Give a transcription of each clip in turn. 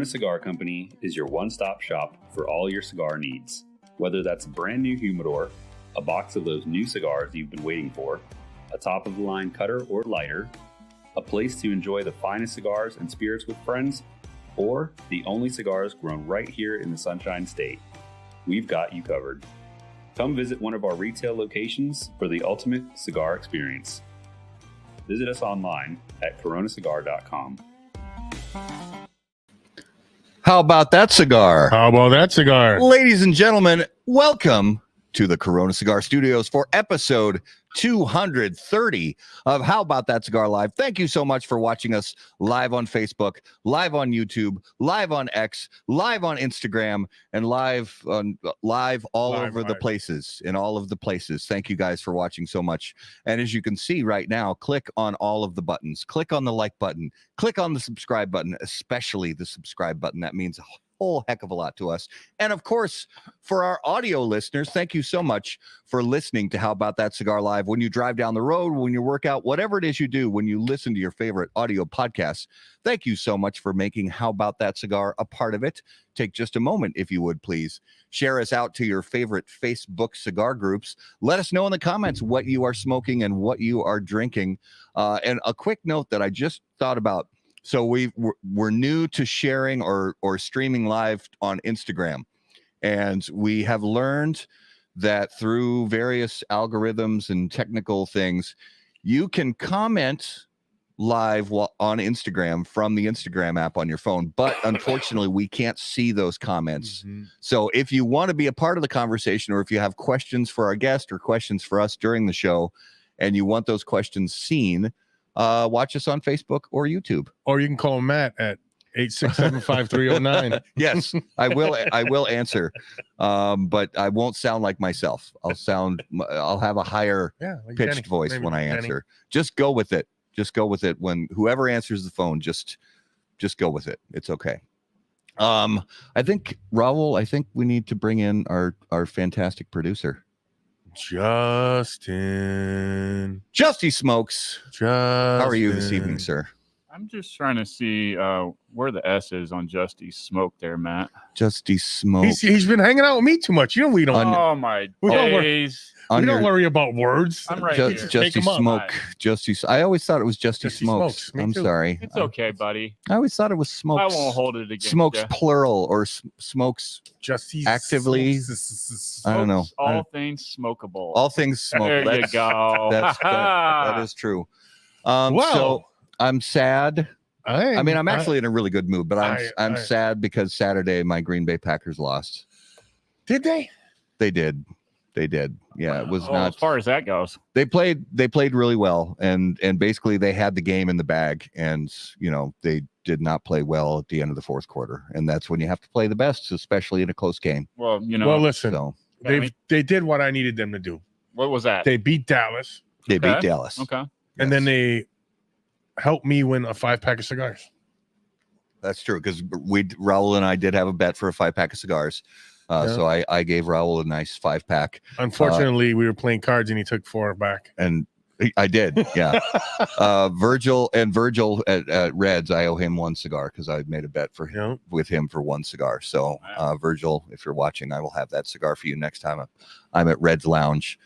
Cigar Company is your one-stop shop for all your cigar needs. Whether that's a brand new humidor, a box of those new cigars you've been waiting for, a top-of-the-line cutter or lighter, a place to enjoy the finest cigars and spirits with friends, or the only cigars grown right here in the Sunshine State, we've got you covered. Come visit one of our retail locations for the ultimate cigar experience. Visit us online at coronacigar.com. How about that cigar? How about that cigar? Ladies and gentlemen, welcome to the Corona Cigar Studios for episode 230 of How About That Cigar Live. Thank you so much for watching us live on Facebook, live on YouTube, live on X, live on Instagram, and live all over the places, in all of the places. Thank you guys for watching so much. And as you can see right now, click on all of the buttons. Click on the like button. Click on the subscribe button, especially the subscribe button. That means a whole heck of a lot to us. And of course, for our audio listeners, thank you so much for listening to How About That Cigar Live. When you drive down the road, when you work out, whatever it is you do, when you listen to your favorite audio podcasts, thank you so much for making How About That Cigar a part of it. Take just a moment, if you would, please. Share us out to your favorite Facebook cigar groups. Let us know in the comments what you are smoking and what you are drinking. And a quick note that I just thought about. So we're new to sharing or streaming live on Instagram, and we have learned that through various algorithms and technical things, you can comment live on Instagram from the Instagram app on your phone, but unfortunately we can't see those comments. So if you want to be a part of the conversation, or if you have questions for our guest or questions for us during the show, and you want those questions seen, watch us on Facebook or YouTube. Or you can call Matt at 867-5309. Yes, I will answer. But I won't sound like myself. I'll have a higher pitched voice when I answer. Just go with it. Just go with it. When whoever answers the phone, just go with it. It's okay. I think Raul, we need to bring in our fantastic producer. Justy Smokes. How are you this evening, sir? I'm just trying to see where the S is on Justy Smoke there, Matt. Justy Smoke. He's been hanging out with me too much. We don't. Oh my days. We don't worry about words. I'm right here. Justy Smoke. I always thought it was Justy Smokes. I'm sorry. It's okay, buddy. I always thought it was Smokes. I won't hold it against Smokes you. Plural or Smokes Justy actively. I don't know. All things smokable. All things smoke. There you go. That is true. So I'm sad. I'm actually in a really good mood, but I'm sad because Saturday my Green Bay Packers lost. Did they? They did. Yeah, it was not as far as that goes. They played really well, and basically they had the game in the bag, and they did not play well at the end of the fourth quarter, and that's when you have to play the best, especially in a close game. Well, Well, listen, they did what I needed them to do. What was that? They beat Dallas. They beat Dallas. Okay. And then they helped me win a 5-pack of cigars. That's true, because Raul and I did have a bet for a 5-pack of cigars. So I gave Raul a nice 5-pack. Unfortunately, we were playing cards and he took 4 back. And I did, yeah. Virgil at Reds, I owe him 1 cigar because I made a bet with him for 1 cigar. So Virgil, if you're watching, I will have that cigar for you next time I'm at Reds Lounge.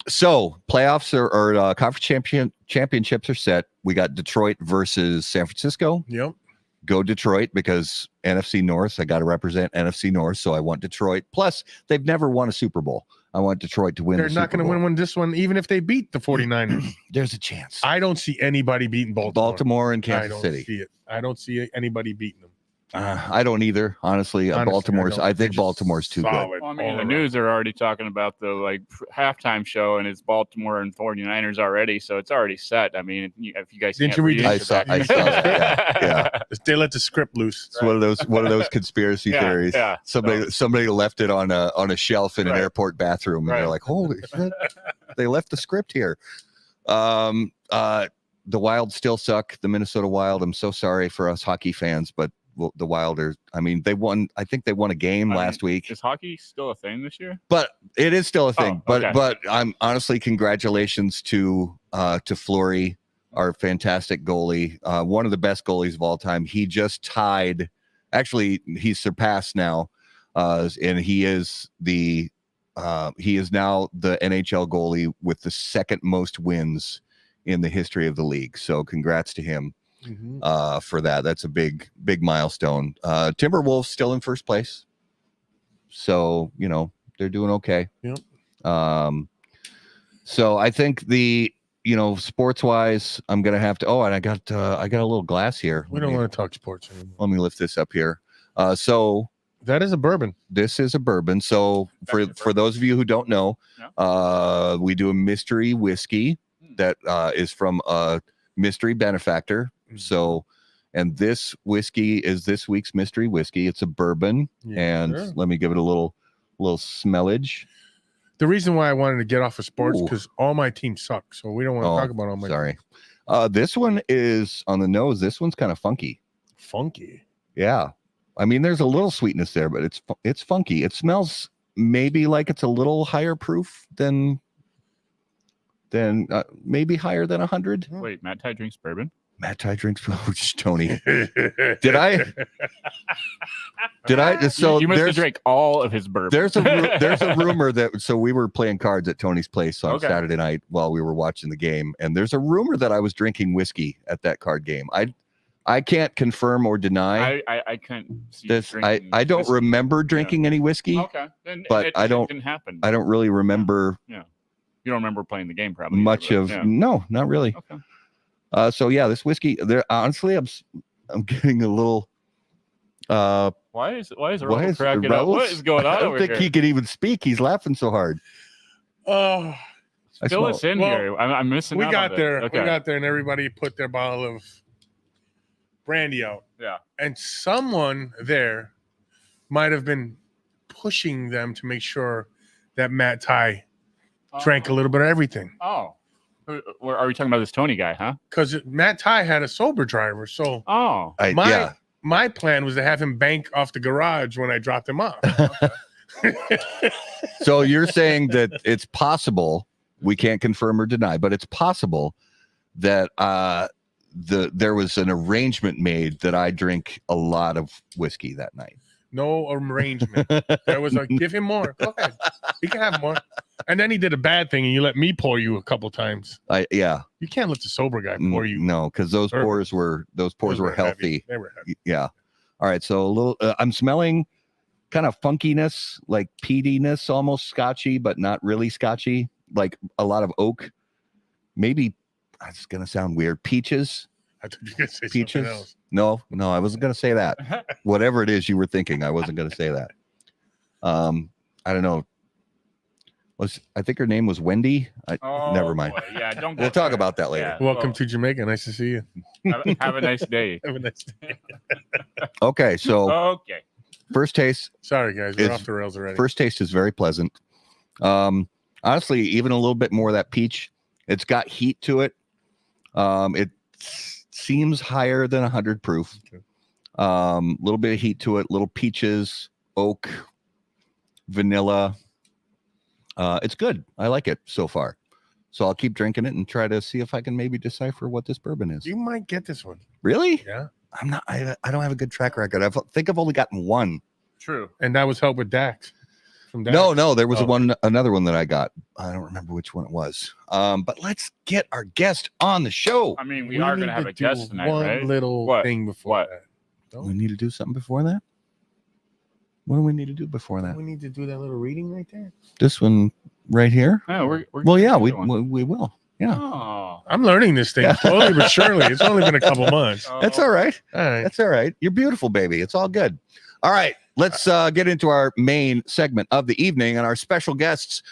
So playoffs or conference championships are set. We got Detroit versus San Francisco. Yep. Go Detroit, because NFC North, I got to represent NFC North, so I want Detroit. Plus, they've never won a Super Bowl. I want Detroit to win. They're not going to win this one, even if they beat the 49ers. There's a chance. I don't see anybody beating Baltimore and Kansas City. See it. I don't see anybody beating them. I don't either, honestly. I think Baltimore's too good. Well, I mean, the news are already talking about the halftime show, and it's Baltimore and 49ers already, so it's already set. I mean, if you guys didn't you read? I saw that. Yeah. They let the script loose. It's one of those conspiracy theories. Yeah. Somebody left it on a shelf in an airport bathroom, and they're like, "Holy shit!" They left the script here. The Wild still suck. The Minnesota Wild. I'm so sorry for us hockey fans, but the Wilders, they won. I think they won a game last week. Is hockey still a thing this year? But it is still a thing. Okay. But I'm honestly, congratulations to Fleury our fantastic goalie, one of the best goalies of all time. He just tied, actually, he's surpassed now, and he is now the NHL goalie with the second most wins in the history of the league. So congrats to him for that. That's a big milestone. Timberwolves still in first place. So, they're doing okay. Yep. So I think sports wise, I'm going to have to, and I got a little glass here. We don't want to talk sports anymore. Let me lift this up here. So that is a bourbon. This is a bourbon. So for those of you who don't know, we do a mystery whiskey that is from a mystery benefactor. So, and this whiskey is this week's mystery whiskey. It's a bourbon, and let me give it a little smellage. The reason why I wanted to get off of sports because all my teams suck, so we don't want to talk about all my. Sorry, this one is on the nose. This one's kind of funky. Funky. Yeah, I mean, there's a little sweetness there, but it's funky. It smells maybe like it's a little higher proof than maybe higher than 100. Wait, Matt Ty drinks bourbon? Matt Ty drinks Tony. Did I? So you must have drank all of his bourbon. There's a rumor that we were playing cards at Tony's place on Saturday night while we were watching the game, and there's a rumor that I was drinking whiskey at that card game. I can't confirm or deny. I can't see this. I don't remember drinking any whiskey. Okay, then but it didn't happen. I don't really remember. Yeah. You don't remember playing the game, probably. No, not really. Okay. So yeah, this whiskey. There, honestly, I'm getting a little. Why is Raul cracking up? What is going on? I don't think he can even speak. He's laughing so hard. Fill us in here. I'm missing. We got there. Okay. We got there, and everybody put their bottle of brandy out. Yeah. And someone there might have been pushing them to make sure that Matt Ty drank a little bit of everything. Oh. Are we talking about this Tony guy, huh? Because Matt Ty had a sober driver. So my plan was to have him bank off the garage when I dropped him off. So you're saying that it's possible, we can't confirm or deny, but it's possible that there was an arrangement made that I drink a lot of whiskey that night. No arrangement. There was give him more. Go ahead. He can have more. And then he did a bad thing, and you let me pour you a couple times. You can't let the sober guy pour you. No, because those pours were healthy. They were heavy. Yeah. All right. So a little. I'm smelling kind of funkiness, like peatiness, almost scotchy, but not really scotchy. Like a lot of oak. Maybe it's gonna sound weird. Peaches. I thought you were gonna say peaches. Something else. No, I wasn't gonna say that. Whatever it is you were thinking, I wasn't gonna say that. I don't know. I think her name was Wendy. Never mind. Boy. Yeah, don't. We'll talk about that later. Yeah. Welcome to Jamaica. Nice to see you. Have a nice day. Have a nice day. Okay, so first taste. Sorry, guys, we're off the rails already. First taste is very pleasant. Honestly, even a little bit more of that peach. It's got heat to it. It seems higher than 100 proof. Little bit of heat to it. Little peaches, oak, vanilla. It's good. I like it so far. So I'll keep drinking it and try to see if I can maybe decipher what this bourbon is. You might get this one. Really? Yeah. I'm not. I don't have a good track record. I think I've only gotten one. True. And that was helped with Dax. From Dax. No. There was another one that I got. I don't remember which one it was. But let's get our guest on the show. I mean, we are going to have a guest tonight, one right? Little thing before that. Don't we need to do something before that? What do we need to do before that? We need to do that little reading right there. This one right here. Yeah, we will. Yeah. Oh. I'm learning this thing slowly but surely. It's only been a couple months. That's all right. That's all right. You're beautiful, baby. It's all good. All right. Let's get into our main segment of the evening and our special guests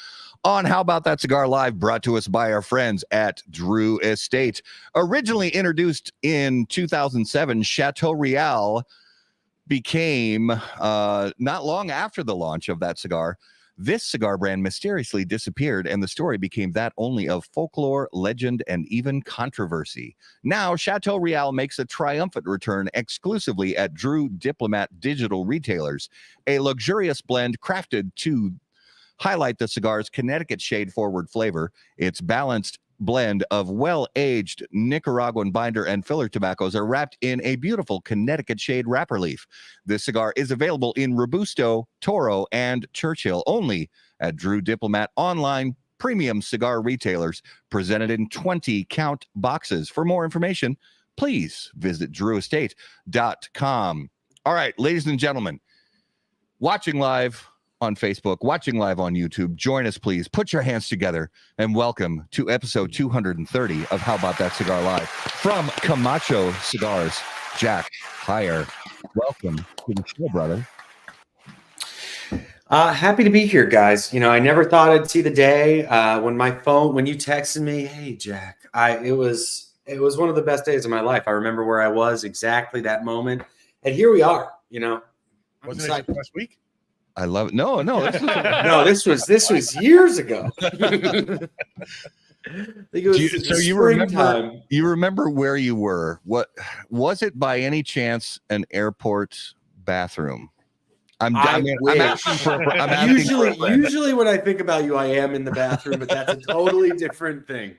on How About That Cigar Live, brought to us by our friends at Drew Estate. Originally introduced in 2007, Chateau Real became, not long after the launch of that cigar, this cigar brand mysteriously disappeared, and the story became that only of folklore, legend, and even controversy. Now, Chateau Real makes a triumphant return exclusively at Drew Diplomat Digital Retailers, a luxurious blend crafted to highlight the cigar's Connecticut shade-forward flavor, its balanced blend of well-aged Nicaraguan binder and filler tobaccos are wrapped in a beautiful Connecticut shade wrapper leaf. This cigar is available in Robusto, Toro, and Churchill only at Drew Diplomat online premium cigar retailers, presented in 20-count boxes. For more information, please visit drewestate.com. All right, ladies and gentlemen, watching live on Facebook, watching live on YouTube, join us, please. Put your hands together and welcome to episode 230 of How About That Cigar Live from Camacho Cigars. Jack Heyer, welcome to the show, brother. Happy to be here, guys. You know, I never thought I'd see the day when you texted me, "Hey, Jack," it was one of the best days of my life. I remember where I was exactly that moment, and here we are. You know, wasn't it last week? I love it. No, this was years ago. I think it was so you remember where you were? What was it by any chance? An airport bathroom? Usually when I think about you, I am in the bathroom, but that's a totally different thing.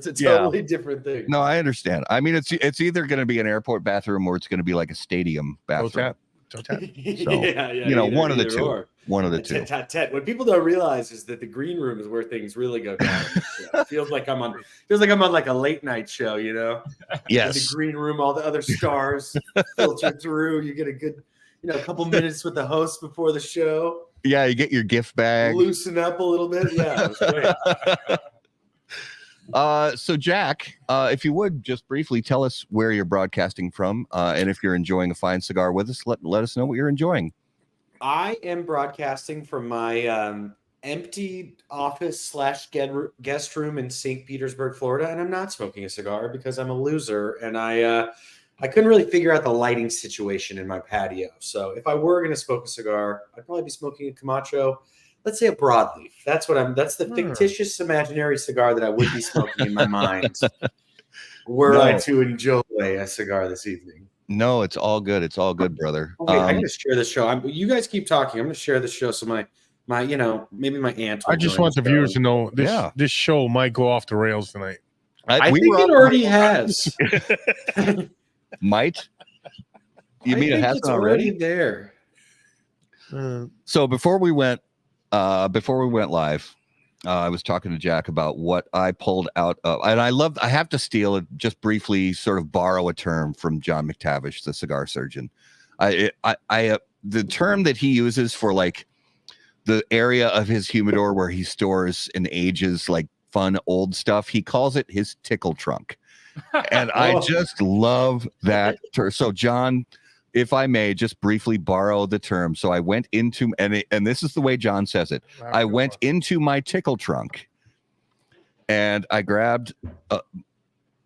Different thing. No, I understand. I mean, it's either going to be an airport bathroom or it's going to be like a stadium bathroom. So, one of the two. One of the two. What people don't realize is that the green room is where things really go down. It feels like I'm on like a late night show, you know? Yes. In the green room, all the other stars filter through. You get a good, a couple minutes with the host before the show. Yeah, you get your gift bag. Loosen up a little bit. Yeah, it was great. So Jack, if you would just briefly tell us where you're broadcasting from, and if you're enjoying a fine cigar with us, let us know what you're enjoying. I am broadcasting from my empty office / guest room in St. Petersburg, Florida, and I'm not smoking a cigar because I'm a loser, and I couldn't really figure out the lighting situation in my patio. So if I were going to smoke a cigar, I'd probably be smoking a Camacho. Let's say a broadleaf. That's the fictitious imaginary cigar that I would be smoking in my mind were I to enjoy a cigar this evening. No, it's all good. It's all good, brother. Wait, I'm going to share the show. You guys keep talking. I'm going to share the show so my maybe my aunt. I just want the viewers to know this show might go off the rails tonight. I think it already has. Might? You mean it hasn't already? There. So before we went live, I was talking to Jack about what I pulled out of, and I have to steal it, just briefly sort of borrow a term from John McTavish, the cigar surgeon. The term that he uses for like the area of his humidor where he stores and ages like fun old stuff, he calls it his tickle trunk. And I just love that term. So John, if I may just briefly borrow the term. So I went into, and this is the way John says it. I went into my tickle trunk and I grabbed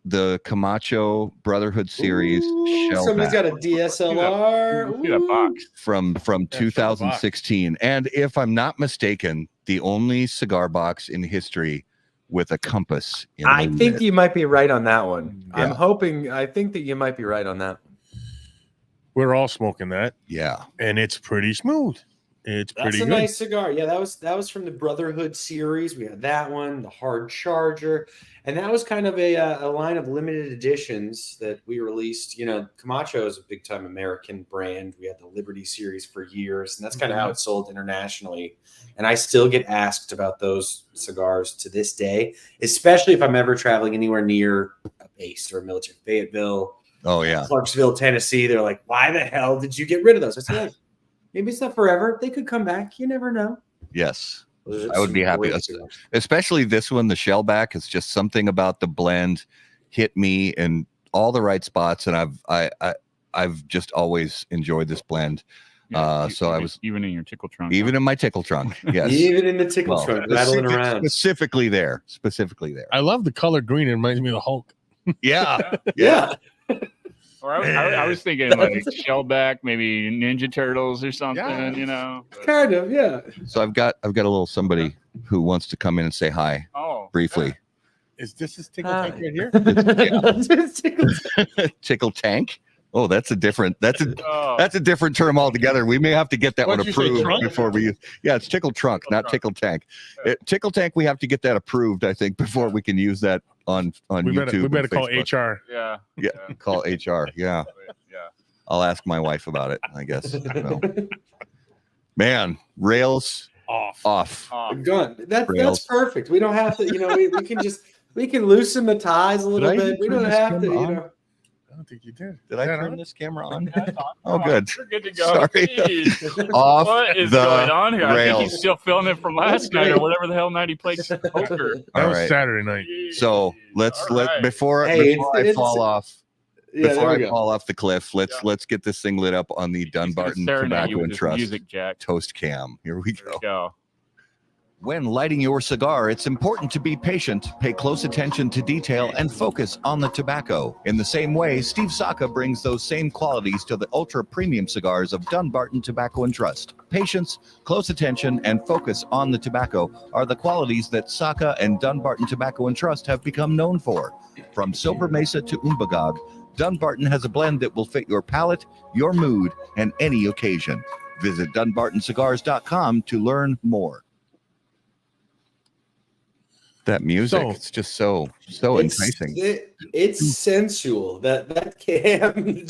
the Camacho Brotherhood Series shell. Somebody's got a DSLR. Look at that box. From 2016. And if I'm not mistaken, the only cigar box in history with a compass. I think you might be right on that one. Yeah. I think that you might be right on that one. We're all smoking that. Yeah. And it's pretty smooth. It's pretty good. That's a nice cigar. Yeah, that was from the Brotherhood series. We had that one, the Hard Charger, and that was kind of a line of limited editions that we released. You know, Camacho is a big time American brand. We had the Liberty series for years, and that's kind of how it sold internationally. And I still get asked about those cigars to this day, especially if I'm ever traveling anywhere near a base or a military, Fayetteville. Oh yeah, Clarksville, Tennessee. They're like, "Why the hell did you get rid of those?" I said, maybe it's not forever. They could come back. You never know. Yes. I would be happy. Especially this one, the shellback. It's just something about the blend hit me in all the right spots. And I've just always enjoyed this blend. Yeah, so I was even in your tickle trunk. Even in my tickle trunk. Yes. Even in the tickle trunk, rattling around. Specifically there. I love the color green. It reminds me of the Hulk. Yeah. Yeah. Or I was thinking like shellback, maybe Ninja Turtles or something, you know. Kind of, yeah. So I've got a little somebody who wants to come in and say hi. Oh, briefly. Is this his tickle tank right here? Tickle tank. Oh, that's a different term altogether. We may have to get that one approved before we use. Yeah, it's tickle trunk, not tickle tank. Tickle tank, we have to get that approved, I think, before we can use that on we YouTube. We better call Facebook. HR. Yeah. Call HR. Yeah. Yeah. I'll ask my wife about it, I guess. So. Man, rails off. Gone. That's Rails. perfect. We don't have to, we can loosen the ties a little Did I bit. We turn don't this have to, camera you on? know. I don't think you did. Did I turn this camera on? That's on. Oh, good. You're good to go. Sorry. Jeez. Off What is the going on here? I think rails. he's still feeling it from last night or whatever the hell night he played poker. That All was right. Saturday night. So let's All right. before I fall off. Yeah, Before there we I go. fall off the cliff, let's get this thing lit up on the He's gonna Dunbarton serenade you Tobacco with and this Trust music, Jack. toast cam. Here we There we go. go. When lighting your cigar, it's important to be patient, pay close attention to detail, and focus on the tobacco. In the same way, Steve Saka brings those same qualities to the ultra-premium cigars of Dunbarton Tobacco and Trust. Patience, close attention, and focus on the tobacco are the qualities that Saka and Dunbarton Tobacco and Trust have become known for. From Silver Mesa to Umbagog, Dunbarton has a blend that will fit your palate, your mood, and any occasion. Visit DunbartonCigars.com to learn more. That music, it's just so enticing. It's sensual. That cam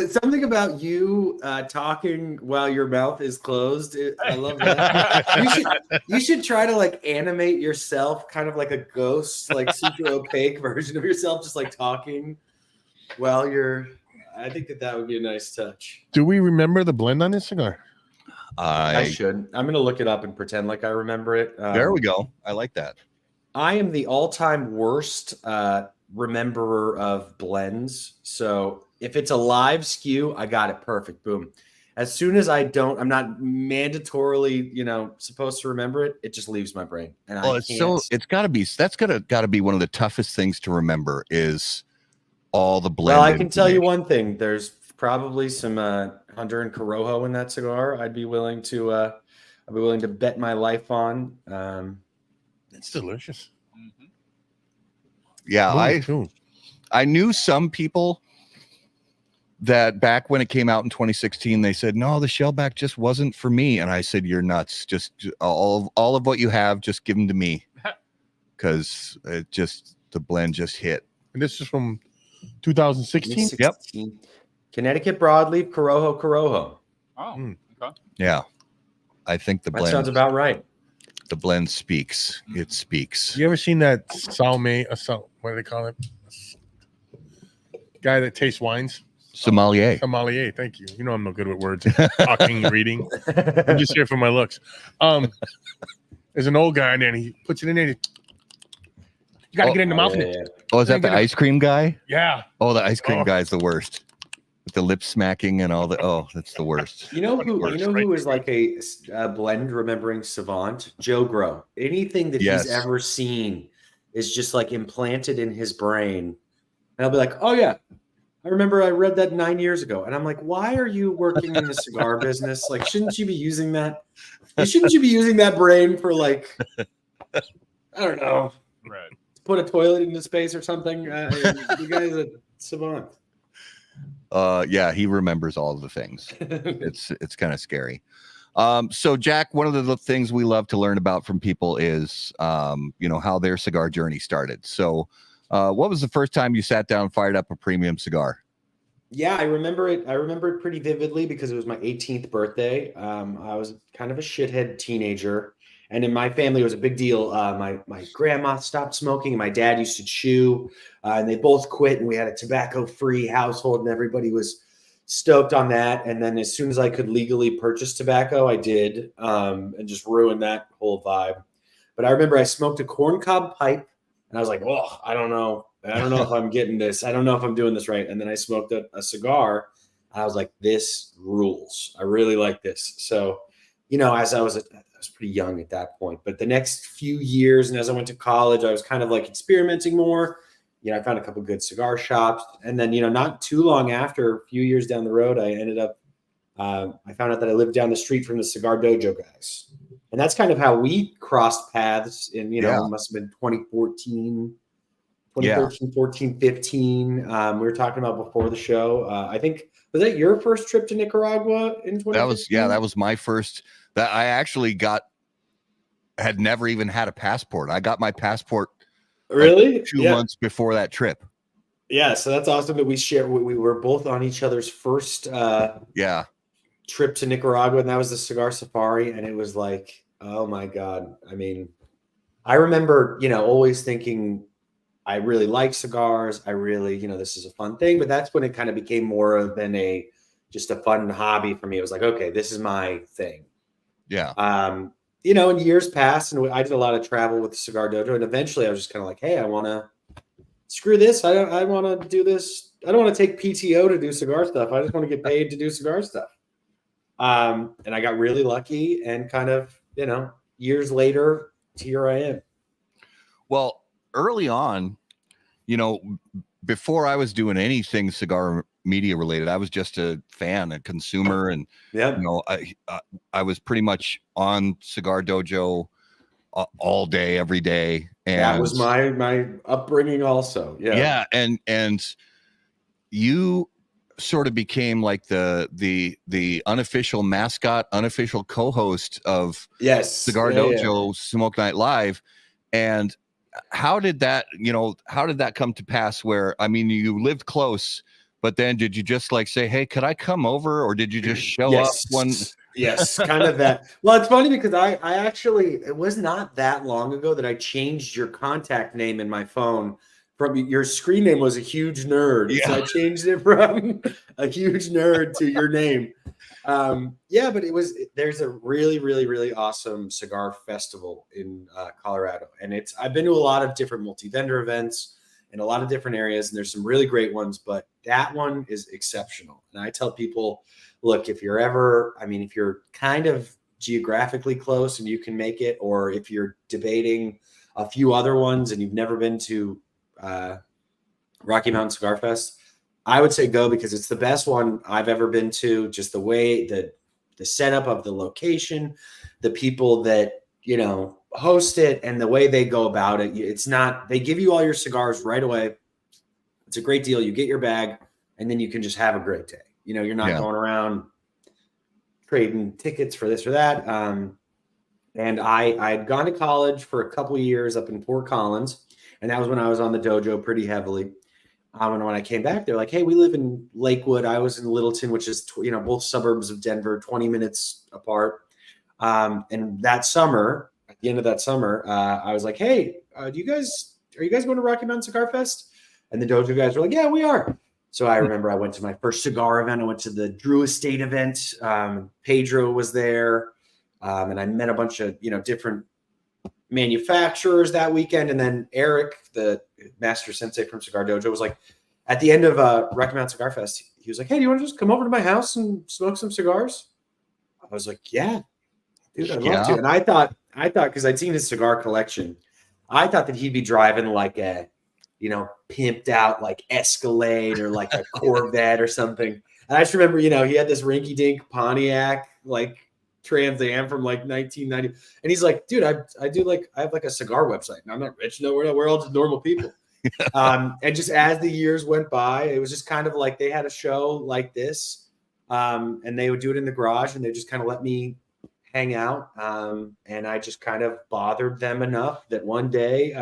something about you talking while your mouth is closed. I love that. you should try to like animate yourself, kind of like a ghost, like super opaque version of yourself, just like talking while you're. I think that would be a nice touch. Do we remember the blend on this cigar? I should. I'm gonna look it up and pretend like I remember it. There we go. I like that. I am the all-time worst rememberer of blends. So if it's a live skew, I got it perfect. Boom. As soon as I'm not mandatorily, supposed to remember it. It just leaves my brain. And it's gotta be one of the toughest things to remember is all the blend. Well, I can tell you one thing. There's probably some Hunter and Corojo in that cigar. I'd be willing to bet my life on. It's delicious. Mm-hmm. Yeah, I knew some people that back when it came out in 2016, they said, no, the shellback just wasn't for me. And I said, you're nuts. Just all of what you have, just give them to me. Because the blend just hit. And this is from 2016? Yep. Connecticut Broadleaf, Corojo. Oh, okay. Yeah. I think the blend. That sounds about right. The blend speaks. It speaks. You ever seen that what do they call it? Guy that tastes wines? Sommelier. Sommelier. Thank you. You know I'm no good with words. Talking, reading. I'm just here for my looks. There's an old guy and then he puts it in there. You got to get in the mouth. Yeah. Oh, is that the ice cream guy? Yeah. Oh, the ice cream guy is the worst. With the lip smacking and all the that's the worst. You know who is like a blend remembering savant? Joe Grow. Anything that he's ever seen is just like implanted in his brain. And I'll be like, oh yeah, I remember I read that 9 years ago. And I'm like, why are you working in the cigar business? Like, shouldn't you be using that? Shouldn't you be using that brain for like, I don't know, right? Put a toilet into space or something? You guys are savant. Yeah, he remembers all of the things. It's kind of scary. So Jack, one of the things we love to learn about from people is how their cigar journey started. So what was the first time you sat down and fired up a premium cigar? Yeah, I remember it pretty vividly because it was my 18th birthday. I was kind of a shithead teenager. And in my family, it was a big deal. My grandma stopped smoking, and my dad used to chew, and they both quit. And we had a tobacco-free household, and everybody was stoked on that. And then as soon as I could legally purchase tobacco, I did, and just ruined that whole vibe. But I remember I smoked a corncob pipe, and I was like, "Oh, I don't know if I'm getting this. I don't know if I'm doing this right." And then I smoked a cigar. I was like, "This rules. I really like this." So, as I was pretty young at that point, but the next few years and as I went to college, I was kind of like experimenting more. I found a couple good cigar shops, and then, not too long after, a few years down the road, I ended up, I found out that I lived down the street from the Cigar Dojo guys. And that's kind of how we crossed paths in, it must have been 2014, 14, 15. We were talking about before the show. I think, was that your first trip to Nicaragua in 2015? That was my first. That I actually had never even had a passport. I got my passport Really? 2 months before that trip. Yeah. So that's awesome that we share. We were both on each other's first Yeah. trip to Nicaragua, and that was the cigar safari. And it was like, oh my God. I mean, I remember, always thinking I really like cigars. I really, this is a fun thing, but that's when it kind of became more than just a fun hobby for me. It was like, okay, this is my thing. Yeah. And years passed, and I did a lot of travel with the Cigar Dojo, and eventually I was just kind of like, hey, I want to screw this. I want to do this. I don't want to take PTO to do cigar stuff. I just want to get paid to do cigar stuff. And I got really lucky, and kind of, years later, here I am. Well, early on, before I was doing anything cigar media related, I was just a fan, a consumer, and I was pretty much on Cigar Dojo all day, every day. And that was my upbringing, also. Yeah, and you sort of became like the unofficial mascot, unofficial co-host of Cigar Dojo Smoke Night Live, and how did that come to pass? Where, I mean, you lived close, but then did you just like say, hey, could I come over? Or did you just show up one? Yes, kind of that. Well, it's funny because I actually, it was not that long ago that I changed your contact name in my phone. From your screen name was a huge nerd. Yeah. So I changed it from a huge nerd to your name. But there's a really, really, really awesome cigar festival in Colorado. And I've been to a lot of different multi-vendor events in a lot of different areas, and there's some really great ones, but that one is exceptional. And I tell people, look, if you're kind of geographically close and you can make it, or if you're debating a few other ones and you've never been to Rocky Mountain Cigar Fest, I would say go, because it's the best one I've ever been to. Just the way the setup of the location, the people that, host it, and the way they go about it. It's not, they give you all your cigars right away. It's a great deal. You get your bag, and then you can just have a great day. You're not going around trading tickets for this or that. And I'd gone to college for a couple of years up in Fort Collins, and that was when I was on the dojo pretty heavily. And when I came back, they're like, hey, we live in Lakewood. I was in Littleton, which is, both suburbs of Denver, 20 minutes apart. And that summer, at the end of that summer, I was like, hey, are you guys going to Rocky Mountain Cigar Fest? And the dojo guys were like, yeah, we are. So I remember I went to my first cigar event. I went to the Drew Estate event. Pedro was there. And I met a bunch of, different manufacturers that weekend. And then Eric, the master sensei from Cigar Dojo, was like, at the end of Rocky Mountain Cigar Fest, he was like, hey, do you want to just come over to my house and smoke some cigars? I was like, yeah, dude, I'd love to. And I thought, because I'd seen his cigar collection, I thought that he'd be driving like a, pimped out like Escalade or like a Corvette or something. And I just remember, he had this rinky dink Pontiac, like Trans Am from like 1990. And he's like, dude, I have like a cigar website, and I'm not rich. No, we're all just normal people. And just as the years went by, it was just kind of like they had a show like this, and they would do it in the garage, and they just kind of let me hang out. And I just kind of bothered them enough that one day,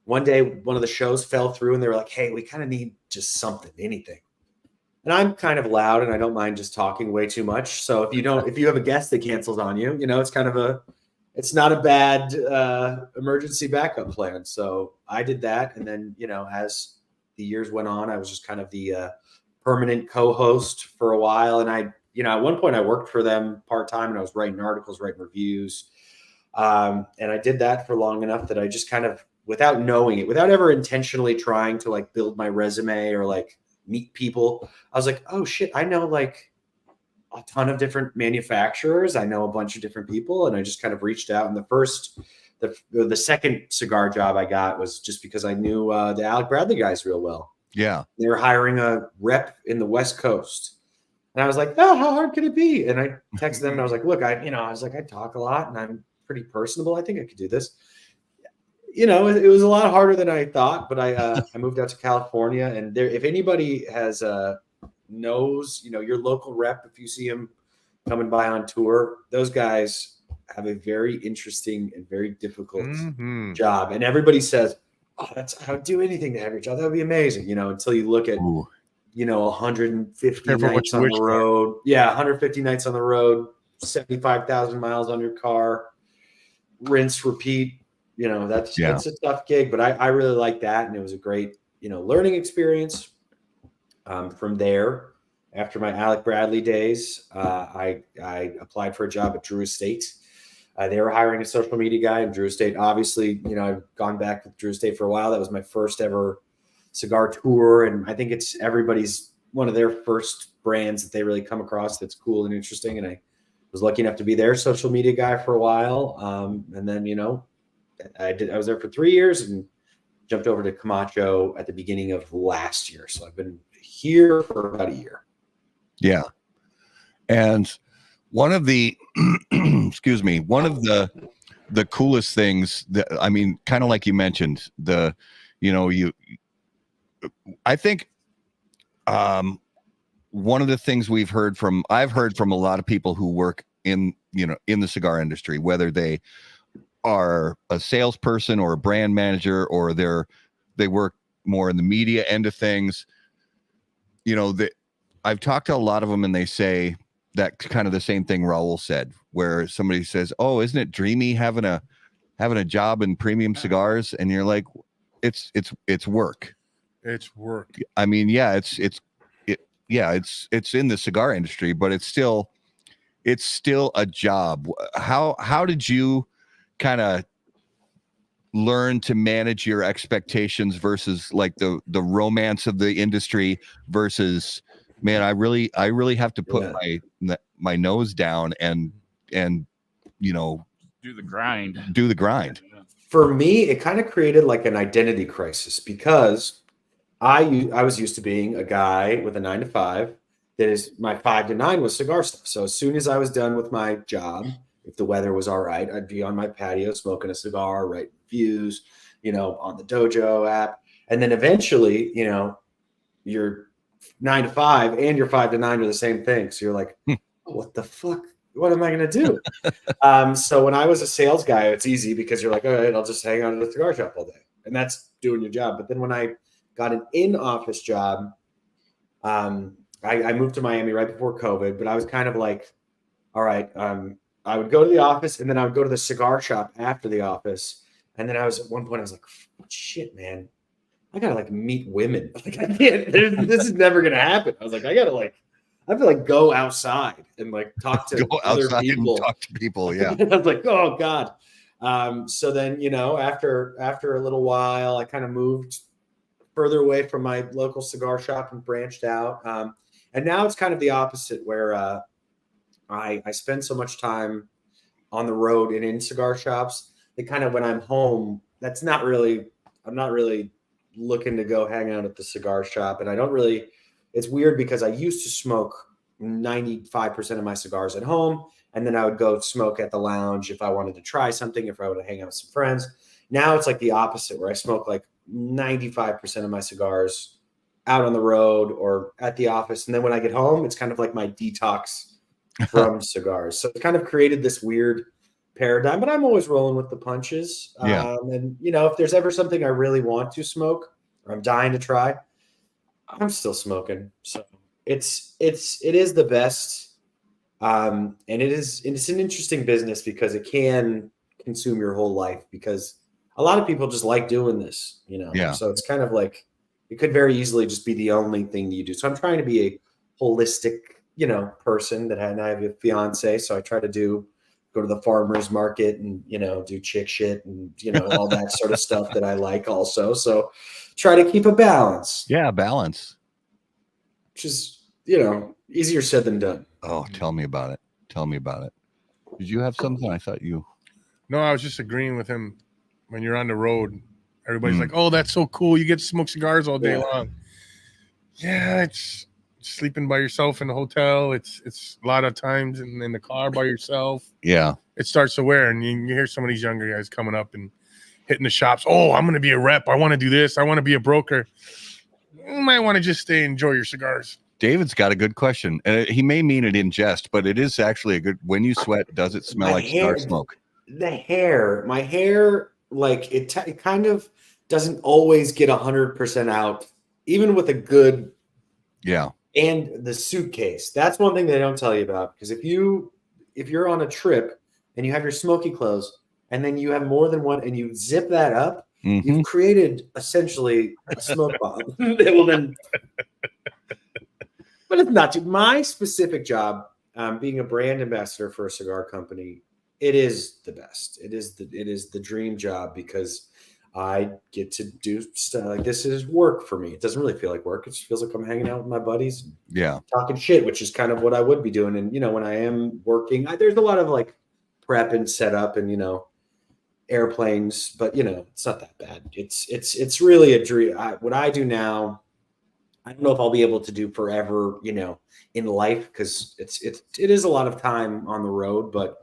one of the shows fell through, and they were like, hey, we kind of need just something, anything. And I'm kind of loud, and I don't mind just talking way too much. So if you have a guest that cancels on you, it's kind of it's not a bad emergency backup plan. So I did that. And then, as the years went on, I was just kind of the permanent co-host for a while. And at one point I worked for them part-time, and I was writing articles, writing reviews. And I did that for long enough that I just kind of, without knowing it, without ever intentionally trying to like build my resume or like meet people, I was like, oh shit, I know like a ton of different manufacturers. I know a bunch of different people. And I just kind of reached out. And the second cigar job I got was just because I knew the Alec Bradley guys real well. Yeah. They were hiring a rep in the West Coast. And I was like, oh, how hard could it be? And I texted them, and I was like, look, I talk a lot, and I'm pretty personable. I think I could do this. It was a lot harder than I thought, but I moved out to California, and if anybody knows, your local rep, if you see him coming by on tour, those guys have a very interesting and very difficult Mhm. job. And everybody says, "Oh, I would do anything to have your job. That would be amazing," until you look at, Ooh. 150 Careful what nights you on wish the for. road. Yeah, 150 nights on the road, 75,000 miles on your car, rinse, repeat. That's Yeah. it's a tough gig, but I really like that, and it was a great learning experience. From there, after my Alec Bradley days, I applied for a job at Drew Estate. They were hiring a social media guy, and Drew Estate, obviously, I've gone back with Drew Estate for a while. That was my first ever cigar tour, and I think it's everybody's one of their first brands that they really come across that's cool and interesting. And I was lucky enough to be their social media guy for a while, and then I was there for 3 years and jumped over to Camacho at the beginning of last year. So I've been here for about a year. Yeah. And one of the excuse me, one of the coolest things that, I mean, kind of like you mentioned, I think one of the things I've heard from a lot of people who work in the cigar industry, whether they are a salesperson or a brand manager, or they work more in the media end of things, that I've talked to a lot of them, and they say that kind of the same thing Raul said, where somebody says, "Oh, isn't it dreamy having a job in premium cigars?" And you're like, it's work. It's work. I mean, yeah, it's in the cigar industry, but it's still a job. How did you kind of learn to manage your expectations versus like the romance of the industry versus, man, I really have to put my nose down and Do the grind. do the grind. For me, it kind of created like an identity crisis, because I was used to being a guy with a 9 to 5. That is, my 5 to 9 was cigar stuff. So as soon as I was done with my job, if the weather was all right, I'd be on my patio smoking a cigar, writing reviews, on the Dojo app. And then eventually, your 9 to 5 and your 5 to 9 are the same thing. So you're like, oh, what the fuck? What am I going to do? So when I was a sales guy, it's easy because you're like, all right, I'll just hang out at the cigar shop all day. And that's doing your job. But then when I got an in-office job, I moved to Miami right before COVID, but I was kind of like, all right, I would go to the office, and then I would go to the cigar shop after the office. And then at one point I was like, shit, man, I gotta like meet women. Like, I can't, this is never gonna happen. I was like, I have to like go outside and like talk to other people. And talk to people. Yeah. I was like, oh God. So then, after a little while, I kind of moved further away from my local cigar shop and branched out. And now it's kind of the opposite, where I spend so much time on the road and in cigar shops that kind of when I'm home, I'm not really looking to go hang out at the cigar shop. And it's weird because I used to smoke 95% of my cigars at home. And then I would go smoke at the lounge if I wanted to try something, if I wanted to hang out with some friends. Now it's like the opposite, where I smoke like 95% of my cigars out on the road or at the office. And then when I get home, it's kind of like my detox from cigars. So it kind of created this weird paradigm, but I'm always rolling with the punches. Yeah. And if there's ever something I really want to smoke or I'm dying to try, I'm still smoking. So it is the best. And it's an interesting business because it can consume your whole life, because a lot of people just like doing this, Yeah. So it's kind of like, it could very easily just be the only thing you do. So I'm trying to be a holistic, person and I have a fiance. So I try to go to the farmer's market and, do chick shit and, all that sort of stuff that I like also. So try to keep a balance. Yeah. Balance. Which is, easier said than done. Oh, tell me about it. Did you have something? I thought you. No, I was just agreeing with him. When you're on the road, everybody's like, oh, that's so cool. You get to smoke cigars all day long. Yeah, it's sleeping by yourself in the hotel. It's a lot of times in the car by yourself. Yeah. It starts to wear, and you hear some of these younger guys coming up and hitting the shops. Oh, I'm going to be a rep. I want to do this. I want to be a broker. You might want to just stay and enjoy your cigars. David's got a good question. He may mean it in jest, but it is actually a good. When you sweat, does it smell like cigar smoke? My hair, like it kind of doesn't always get 100% out, even with a good. Yeah. And the suitcase. That's one thing they don't tell you about, because if you're on a trip and you have your smoky clothes and then you have more than one and you zip that up, you've created essentially a smoke bomb that will then. But it's not too. My specific job, being a brand ambassador for a cigar company, it is the best. It is the dream job, because I get to do stuff like this. Is work for me. It doesn't really feel like work. It just feels like I'm hanging out with my buddies, and talking shit, which is kind of what I would be doing. And when I am working, there's a lot of like prep and setup and airplanes, but it's not that bad. It's really a dream. What I do now, I don't know if I'll be able to do forever, in life, because it is a lot of time on the road, but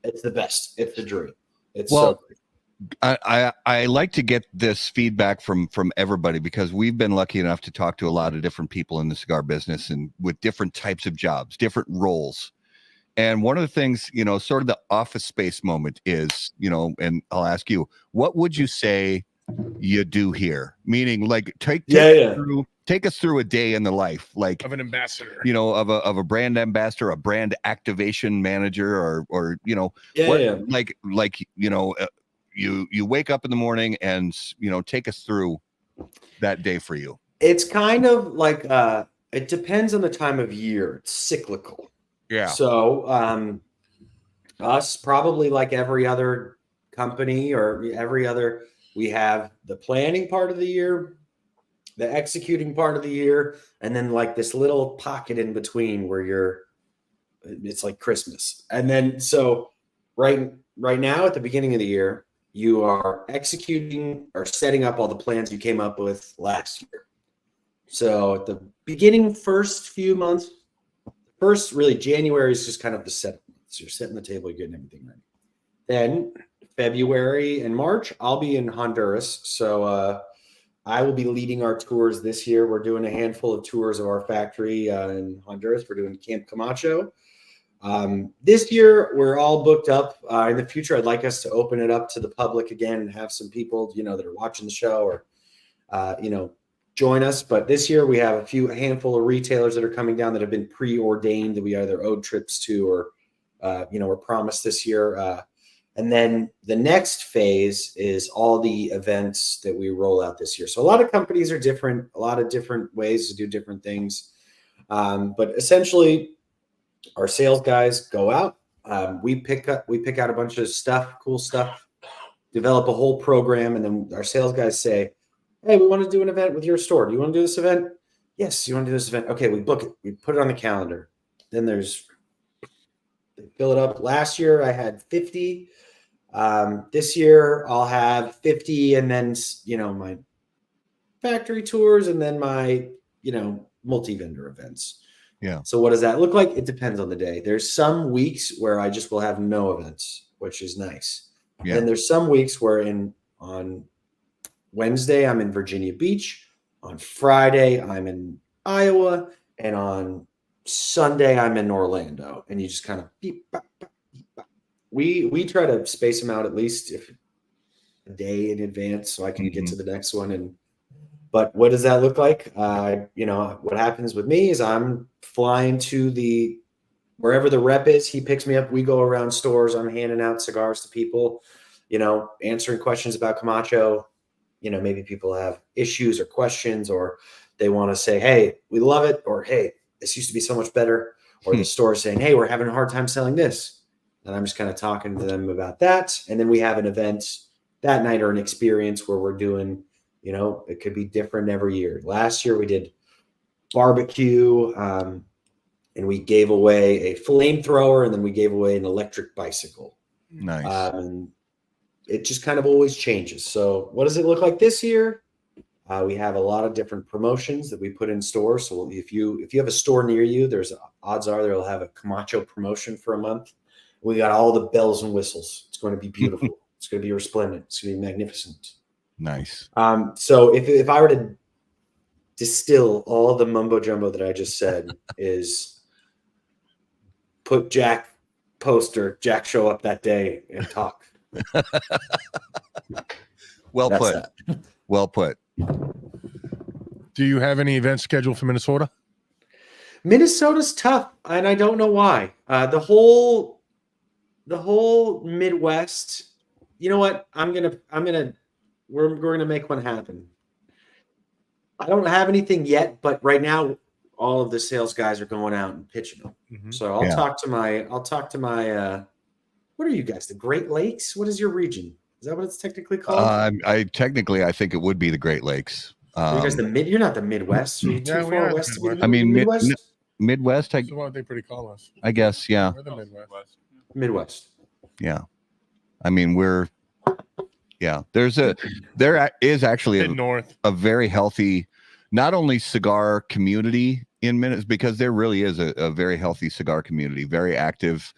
it's the best. It's the dream. It's so great. I like to get this feedback from everybody, because we've been lucky enough to talk to a lot of different people in the cigar business and with different types of jobs, different roles. And one of the things, sort of the office space moment is, and I'll ask you, what would you say you do here? Meaning, like, take us through a day in the life, like, of an ambassador, of a brand ambassador, a brand activation manager, or you wake up in the morning and take us through that day for you. It's kind of like it depends on the time of year. It's cyclical. Yeah. So us, probably like every other company or every other, we have the planning part of the year, the executing part of the year, and then like this little pocket in between where it's like Christmas. And then so right now at the beginning of the year, you are executing or setting up all the plans you came up with last year. So at the beginning, first few months, really January is just kind of the setup. So you're setting the table, you're getting everything ready. Then February and March, I'll be in Honduras. So I will be leading our tours this year. We're doing a handful of tours of our factory in Honduras. We're doing Camp Camacho. This year, we're all booked up. In the future, I'd like us to open it up to the public again and have some people, that are watching the show or, join us. But this year, we have a handful of retailers that are coming down that have been preordained that we either owed trips to or, were promised this year. And then the next phase is all the events that we roll out this year. So a lot of companies are different, a lot of different ways to do different things. But essentially, our sales guys go out. We pick out a bunch of stuff, cool stuff, develop a whole program, and then our sales guys say, "Hey, we want to do an event with your store. Do you want to do this event?" "Yes, you want to do this event." "Okay, we book it. We put it on the calendar." Then they fill it up. Last year I had 50. This year I'll have 50, and then my factory tours, and then my multi-vendor events. Yeah. So what does that look like? It depends on the day. There's some weeks where I just will have no events, which is nice. Yeah. And there's some weeks where on Wednesday I'm in Virginia Beach, on Friday I'm in Iowa, and on Sunday I'm in Orlando. And you just kind of beep, bop, bop, beep, bop. We try to space them out at least a day in advance so I can get to the next one. But what does that look like? What happens with me is I'm flying to wherever the rep is. He picks me up. We go around stores. I'm handing out cigars to people, answering questions about Camacho. Maybe people have issues or questions, or they want to say, "Hey, we love it," or "Hey, this used to be so much better," or the store saying, "Hey, we're having a hard time selling this." And I'm just kind of talking to them about that. And then we have an event that night or an experience where we're doing, it could be different every year. Last year we did barbecue, and we gave away a flamethrower, and then we gave away an electric bicycle. Nice. It just kind of always changes. So what does it look like this year? We have a lot of different promotions that we put in stores. So if you have a store near you, there's odds are they'll have a Camacho promotion for a month. We got all the bells and whistles. It's going to be beautiful. It's going to be resplendent. It's going to be magnificent. Nice. So if I were to distill all the mumbo jumbo that I just said is put Jack show up that day and talk. Well That's put. that. Well put. Do you have any events scheduled for Minnesota? Minnesota's tough, and I don't know why. The whole Midwest. You know what? We're gonna make one happen. I don't have anything yet, but right now, all of the sales guys are going out and pitching them. Mhm. So I'll talk to my. What are you guys? The Great Lakes? What is your region? Is that what it's technically called? I think it would be the Great Lakes. Are you guys you're not the Midwest. Are you too Yeah, we far are west to be Midwest. the I mean, Midwest? Midwest. That's what they pretty call us. I guess. Yeah. We're the Midwest. Midwest. Yeah. I mean, there is actually Mid-North. a very healthy, not only cigar community in Minnesota, because there really is a very healthy cigar community, very active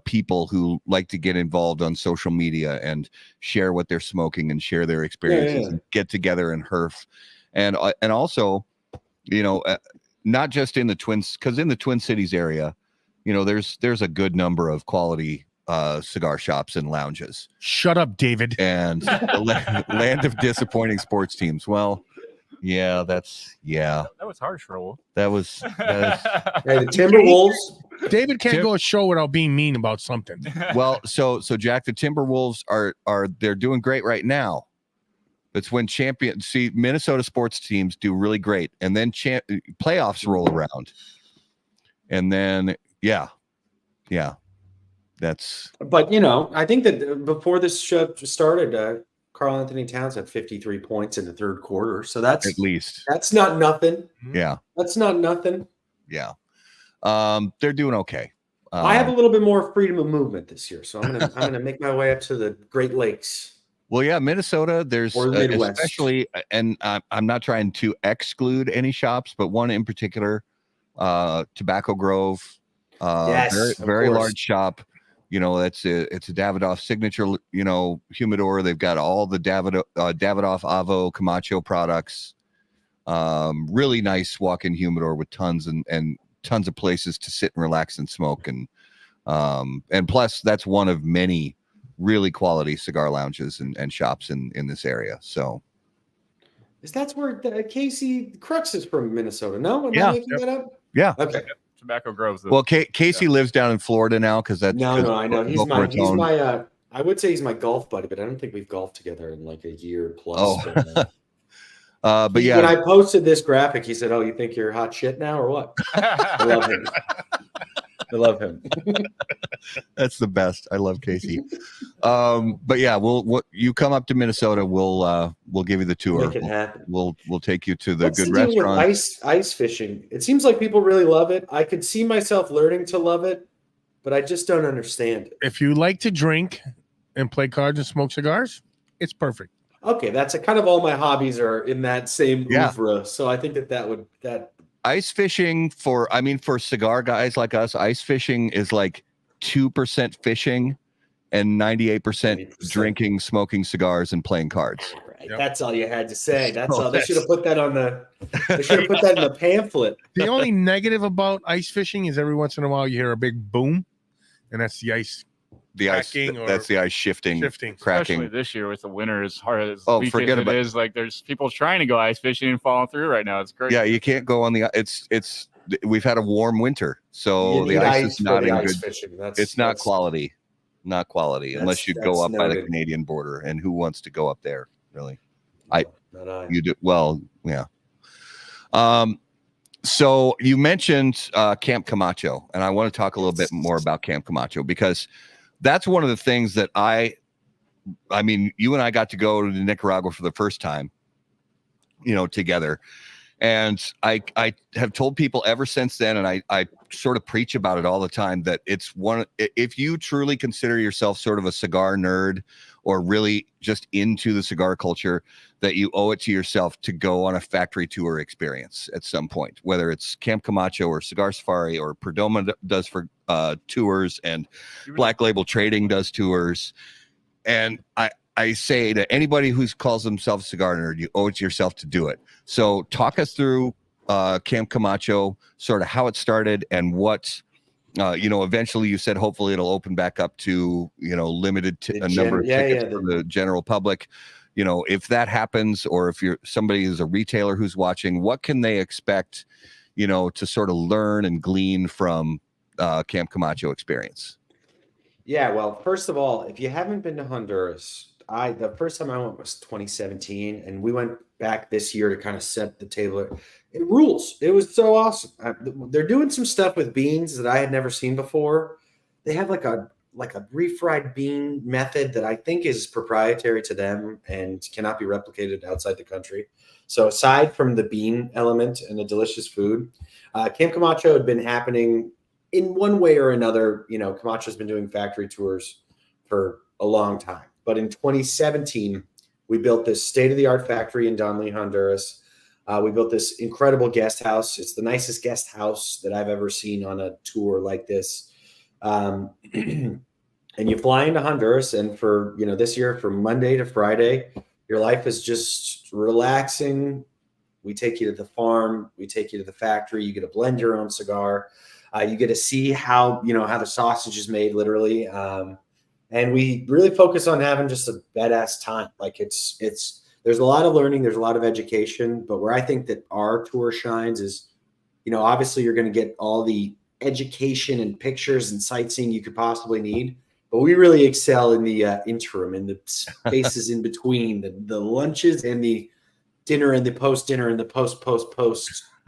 people who like to get involved on social media and share what they're smoking and share their experiences and get together and herf. And also, not just in the Twins, because in the Twin Cities area, there's a good number of quality cigar shops and lounges. Shut up, David. And the land of disappointing sports teams. Well, yeah, That was harsh, Raul. that was Hey, the Timberwolves. David can't go a show without being mean about something. well. So Jack, the Timberwolves they're doing great right now. It's when Minnesota sports teams do really great, and then playoffs roll around, and then that's. But I think that before this show started, Karl Anthony Towns had 53 points in the third quarter. So that's At least. that's not nothing. Yeah. That's not nothing. Yeah. They're doing okay. I have a little bit more freedom of movement this year, so I'm gonna make my way up to the Great Lakes. Well, yeah, Minnesota, there's Or the Midwest. especially, and I'm not trying to exclude any shops, but one in particular, Tobacco Grove, Yes, very, of very course. large shop. It's a Davidoff signature, humidor. They've got all the Davidoff Avo Camacho products. Really nice walk-in humidor with tons and tons of places to sit and relax and smoke, and plus that's one of many really quality cigar lounges and shops in this area. So That's where Casey Crux is from, Minnesota. No, am Yeah. I making that up? yeah. Okay. Tobacco Grove's. Well, Casey lives down in Florida now because that's No, I know. He's Boca Raton. my I would say he's my golf buddy, but I don't think we've golfed together in like a year plus. Oh. But When yeah, I posted this graphic, he said, "Oh, you think you're hot shit now, or what?" I love him. I love him. that's the best. I love Casey. But yeah, you come up to Minnesota, we'll give you the tour. Make it happen. We'll take you to the What's good the deal with restaurant. ice fishing? It seems like people really love it. I could see myself learning to love it, but I just don't understand it. If you like to drink and play cards and smoke cigars, it's perfect. Okay, that's kind of all my hobbies are in that same oeuvre. So I think that Ice fishing for cigar guys like us, ice fishing is like 2% fishing and 98% drinking, smoking cigars, and playing cards. right. Yep. That's all you had to say. That's Oh, all. They should have put that on the. They should have put that in the pamphlet. The only negative about ice fishing is every once in a while you hear a big boom, and that's the ice The ice, cracking or that's the ice shifting. shifting. Cracking. Especially this year with the winter as hard as Oh, weak forget as about it is. Like there's people trying to go ice fishing and falling through right now. It's great. Yeah, you can't go on the. It's we've had a warm winter, so You the need ice is for not the in ice good. fishing. It's not quality, unless you go that's up by the noted. Canadian border. And who wants to go up there, really? Not I. You do well, yeah. So you mentioned Camp Camacho, and I want to talk a little bit more about Camp Camacho because that's one of the things that I mean, you and I got to go to Nicaragua for the first time, together. And I have told people ever since then, and I sort of preach about it all the time, that it's if you truly consider yourself sort of a cigar nerd or really just into the cigar culture, that you owe it to yourself to go on a factory tour experience at some point, whether it's Camp Camacho or Cigar Safari or Perdomo does for tours, and Black Label Trading does tours. And I say to anybody who calls themselves a cigar nerd, you owe it to yourself to do it. So talk us through Camp Camacho, sort of how it started and what, eventually you said hopefully it'll open back up to, limited a number of tickets for the general public. If that happens, or if you're somebody who's a retailer who's watching, what can they expect, to sort of learn and glean from Camp Camacho experience? Yeah, well, first of all, if you haven't been to Honduras, the first time I went was 2017, and we went back this year to kind of set the table. It rules. It was so awesome. They're doing some stuff with beans that I had never seen before. They have like a refried bean method that I think is proprietary to them and cannot be replicated outside the country. So aside from the bean element and the delicious food, Camp Camacho had been happening in one way or another. Camacho's been doing factory tours for a long time. But in 2017, we built this state-of-the-art factory in Donley, Honduras. We built this incredible guest house. It's the nicest guest house that I've ever seen on a tour like this. And you fly into Honduras, and for this year, from Monday to Friday, your life is just relaxing. We take you to the farm. We take you to the factory. You get to blend your own cigar. You get to see how the sausage is made, literally. And we really focus on having just a badass time. Like there's a lot of learning, there's a lot of education, but where I think that our tour shines is, obviously you're going to get all the education and pictures and sightseeing you could possibly need, but we really excel in the interim, in the spaces in between, the lunches and the dinner and the post-dinner and the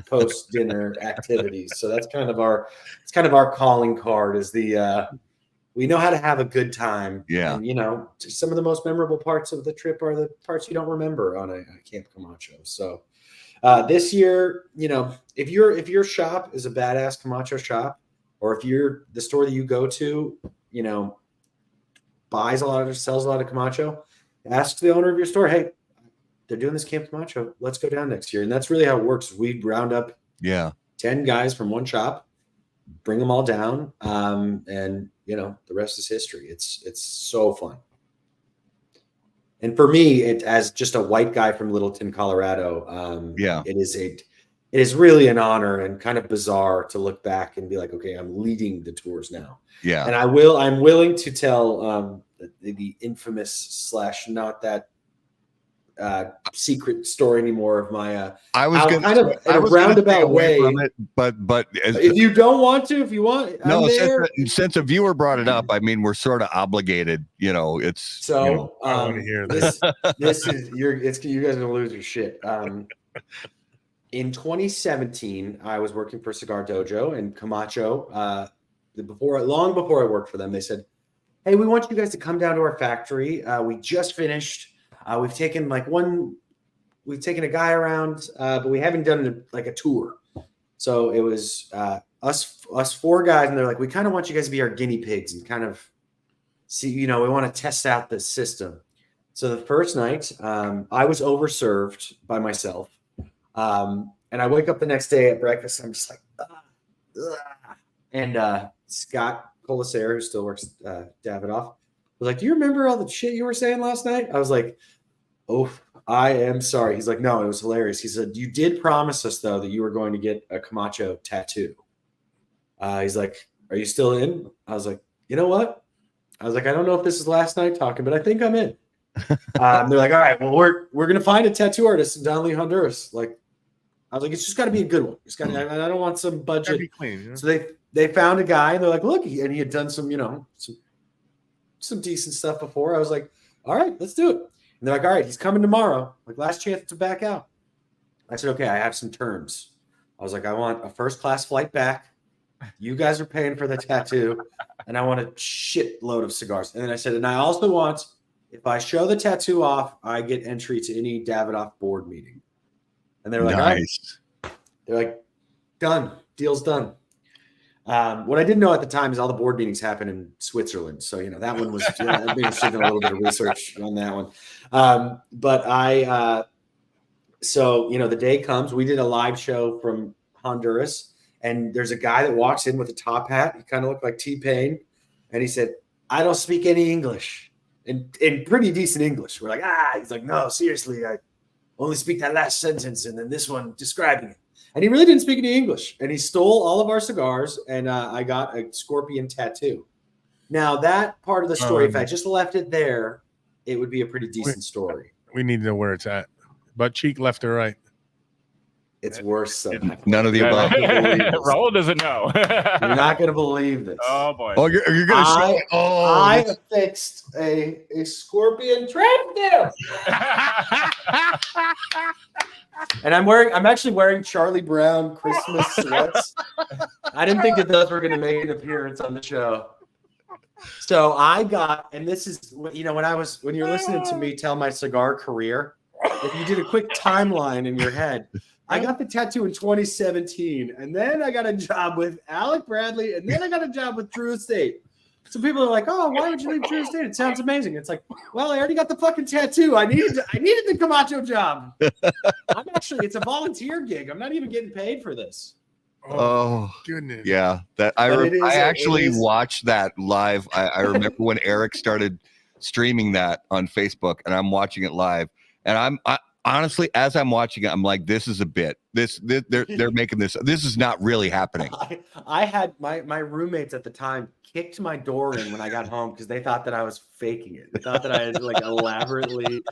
post-dinner activities. So that's kind of our calling card, is we know how to have a good time. Yeah. And, some of the most memorable parts of the trip are the parts you don't remember on a Camp Camacho. So this year, if your shop is a badass Camacho shop, or if the store that you go to, sells a lot of Camacho, ask the owner of your store, hey, they're doing this Camp Camacho, let's go down next year. And that's really how it works. We round up 10 guys from one shop, bring them all down, and the rest is history. It's so fun. And for me, as just a white guy from Littleton, Colorado, it is really an honor and kind of bizarre to look back and be like, okay, I'm leading the tours now. Yeah. And I'm willing to tell the infamous / not that secret story anymore of my I was going kind of in a roundabout way, but if you don't want to, if you want, no, since a viewer brought it up, I mean, we're sort of obligated, it's so I want to hear this is you guys are gonna lose your shit. In 2017, I was working for Cigar Dojo, and Camacho, long before I worked for them, they said, hey, we want you guys to come down to our factory. We just finished. We've taken a guy around, but we haven't done a tour. So it was us 4 guys, and they're like, we kind of want you guys to be our guinea pigs and kind of see, we want to test out the system. So the first night, I was overserved by myself. And I wake up the next day at breakfast, and I'm just like, and Scott Colasaire, who still works Davidoff, was like, do you remember all the shit you were saying last night? I was like, oh, I am sorry. He's like, no, it was hilarious. He said, you did promise us, though, that you were going to get a Camacho tattoo. He's like, are you still in? I was like, you know what? I was like, I don't know if this is last night talking, but I think I'm in. They're like, all right, well, we're going to find a tattoo artist in Donley, Honduras. Like, I was like, it's just got to be a good one. It's got I don't want some budget. Be clean, yeah. So they found a guy, and they're like, look, and he had done some, some decent stuff before. I was like, all right, let's do it. And they're like, all right, he's coming tomorrow. Like, last chance to back out. I said, okay, I have some terms. I was like, I want a first-class flight back. You guys are paying for the tattoo, and I want a shitload of cigars. And then I said, and I also want, if I show the tattoo off, I get entry to any Davidoff board meeting. And they were like, nice. All right. They're like, done. Deal's done. What I didn't know at the time is all the board meetings happen in Switzerland. So, that one was, I've been doing a little bit of research on that one. So, the day comes, we did a live show from Honduras, and there's a guy that walks in with a top hat. He kind of looked like T-Pain. And he said, I don't speak any English. in pretty decent English. We're like, he's like, no, seriously, I only speak that last sentence and then this one describing it. And he really didn't speak any English. And he stole all of our cigars, and I got a scorpion tattoo. Now, that part of the story, if I just left it there, it would be a pretty decent story. We need to know where it's at. Butt cheek, left or right? It's worse. None of the above. Raul doesn't know. You're not going to believe this. Oh, boy. Oh, you're going to show. I have fixed a scorpion trap there. And I'm actually wearing Charlie Brown Christmas sweats. I didn't think that those were going to make an appearance on the show. So I got, and this is, when you're listening to me tell my cigar career, if you did a quick timeline in your head, I got the tattoo in 2017, and then I got a job with Alec Bradley, and then I got a job with Drew Estate. So people are like, "Oh, why would you leave Drew Estate? It sounds amazing." It's like, well, I already got the fucking tattoo. I needed the Camacho job. It's a volunteer gig. I'm not even getting paid for this. Oh goodness. Yeah, that I actually watched that live. I remember when Eric started streaming that on Facebook, and I'm watching it live, and I honestly, as I'm watching it, I'm like, this is a bit. They're making this. This is not really happening. I had my roommates at the time kicked my door in when I got home because they thought that I was faking it. They thought that I had like elaborately.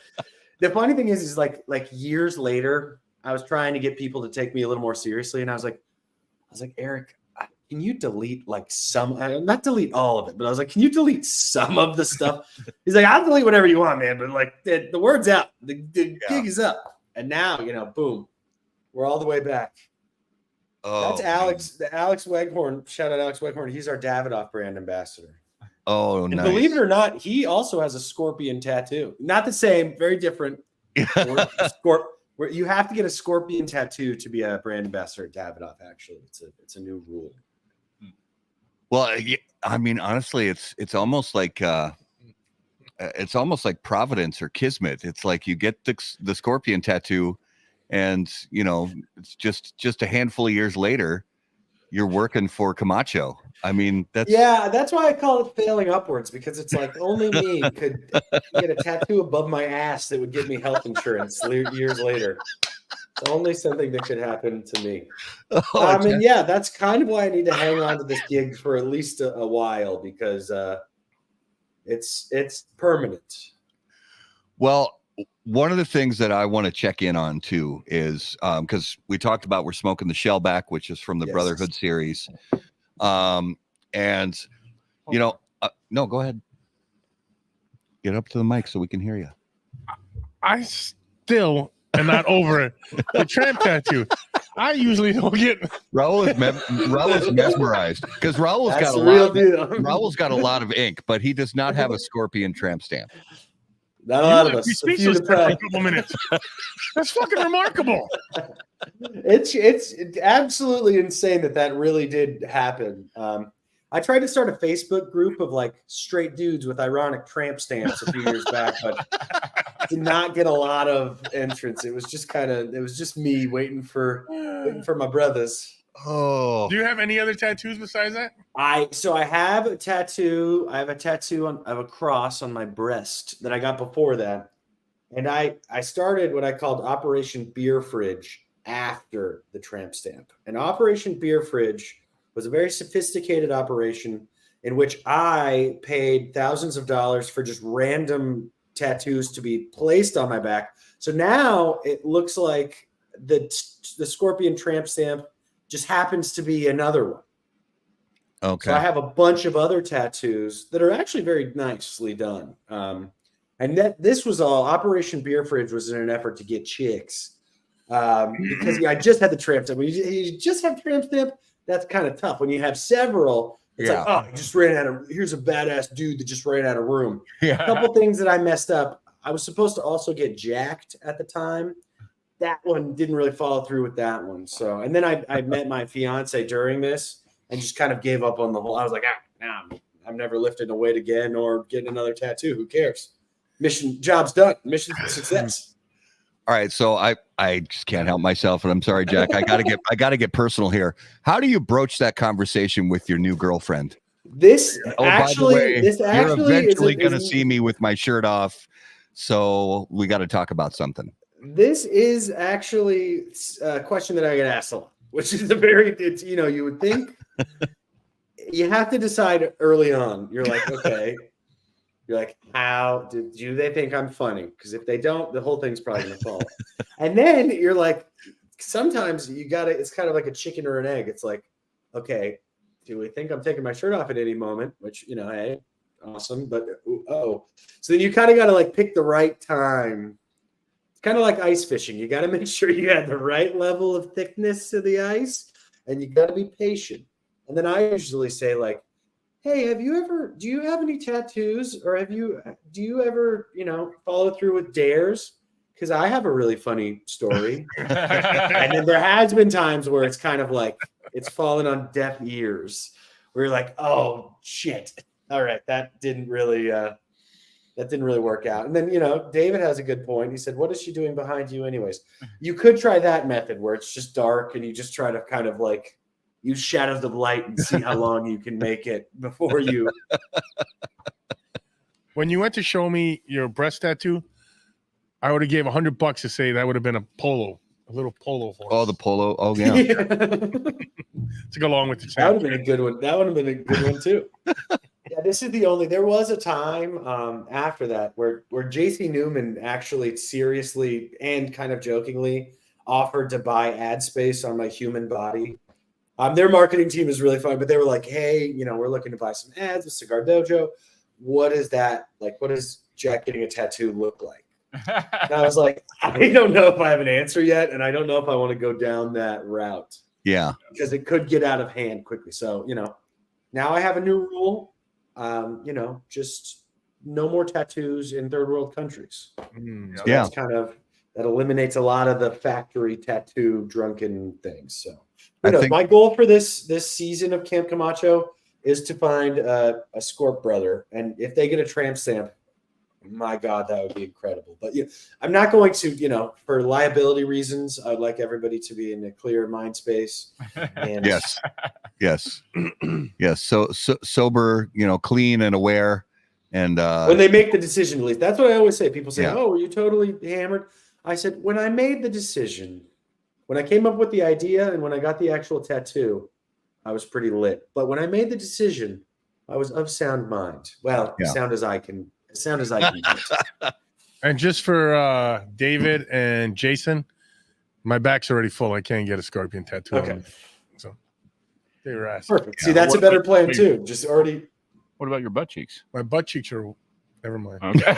The funny thing is like years later, I was trying to get people to take me a little more seriously, and I was like, Eric, can you delete like some? Not delete all of it, but I was like, can you delete some of the stuff? He's like, I'll delete whatever you want, man. But like the word's out, the gig is up, and now boom, we're all the way back. Oh, that's Alex, Alex Weghorn. Shout out Alex Weghorn. He's our Davidoff brand ambassador. Oh, and nice. Believe it or not, he also has a scorpion tattoo. Not the same, very different. Where you have to get a scorpion tattoo to be a brand ambassador at Davidoff. Actually, it's a new rule. Well, I mean, honestly, it's almost like Providence or Kismet. It's like you get the scorpion tattoo, and it's just a handful of years later, you're working for Camacho. I mean, that's why I call it failing upwards, because it's like only me could get a tattoo above my ass that would give me health insurance years later. It's only something that could happen to me. That's kind of why I need to hang on to this gig for at least a while, because it's permanent. Well, one of the things that I want to check in on too is because we talked about we're smoking the Shellback, which is from the Brotherhood series. No, go ahead. Get up to the mic so we can hear you. I still am not over the tramp tattoo. I usually don't get. Raul is mesmerized because Raul's got a lot of ink, but he does not have a scorpion tramp stamp. Not a lot of us. Speechless for a couple minutes. That's fucking remarkable. It's absolutely insane that really did happen. I tried to start a Facebook group of like straight dudes with ironic tramp stamps a few years back, but did not get a lot of entrance. It was just me waiting for my brothers. Oh, do you have any other tattoos besides that? I have a tattoo. I have a tattoo of a cross on my breast that I got before that. And I started what I called Operation Beer Fridge after the tramp stamp. And Operation Beer Fridge was a very sophisticated operation in which I paid thousands of dollars for just random tattoos to be placed on my back. So now it looks like the scorpion tramp stamp just happens to be another one. Okay. So I have a bunch of other tattoos that are actually very nicely done. And this was all Operation Beer Fridge was in an effort to get chicks. Because I just had the tramp stamp. When you just have tramp stamp, that's kind of tough. When you have several, it's like, oh, here's a badass dude that just ran out of room. Yeah. A couple things that I messed up. I was supposed to also get jacked at the time. That one didn't really follow through with that one. So, and then I met my fiance during this and just kind of gave up on the whole. I was like, I'm never lifting a weight again or getting another tattoo. Who cares? Job's done. Mission success. All right, so I just can't help myself, and I'm sorry, Jack. I gotta get personal here. How do you broach that conversation with your new girlfriend? This Oh, actually, by the way, this you're actually eventually going to is see me with my shirt off, so we got to talk about something. this is actually a question that I get asked a lot, which is it's you would think you have to decide early on. You're like, okay, you're like, do they think I'm funny? Because if they don't, the whole thing's probably gonna fall. And then you're like, sometimes it's kind of like a chicken or an egg. It's like, okay, do we think I'm taking my shirt off at any moment? Which, hey, awesome. But so then you kind of got to like pick the right time. It's kind of like ice fishing. You got to make sure you have the right level of thickness to the ice, and you got to be patient. And then I usually say like, hey, do you have any tattoos, or do you ever, follow through with dares? Because I have a really funny story. And then there has been times where it's kind of like it's fallen on deaf ears, where you're like, oh shit. All right, that didn't really work out. And then, David has a good point. He said, what is she doing behind you anyways? You could try that method where it's just dark and you just try to kind of like use shadows of light and see how long you can make it before you. When you went to show me your breast tattoo, I would have gave $100 to say that would have been a little polo for us. Oh, the polo. Oh, yeah. To go along with the That would have been a good one. That would have been a good one too. Yeah, there was a time after that where JC Newman actually seriously and kind of jokingly offered to buy ad space on my human body. Their marketing team is really fun, but they were like, hey, we're looking to buy some ads with Cigar Dojo. What is that? Like, what does Jack getting a tattoo look like? And I was like, I don't know if I have an answer yet, and I don't know if I want to go down that route. Yeah. Because it could get out of hand quickly. So, now I have a new rule. Just no more tattoos in third world countries. So yeah. That eliminates a lot of the factory tattoo drunken things. So my goal for this season of Camp Camacho is to find a Scorp brother. And if they get a tramp stamp, my God, that would be incredible. But I'm not going to, for liability reasons, I'd like everybody to be in a clear mind space. And yes. So sober, clean and aware. And when they make the decision, at least that's what I always say. People say, Yeah. oh, were you totally hammered? I said, when I made the decision, when I came up with the idea and when I got the actual tattoo, I was pretty lit. But when I made the decision, I was of sound mind. Well, sound as I can get. And just for David and Jason, my back's already full. I can't get a scorpion tattoo. Okay. On me. So they were asked. Perfect. See, that's a better plan too. Just already. What about your butt cheeks? My butt cheeks are. Never mind. Okay.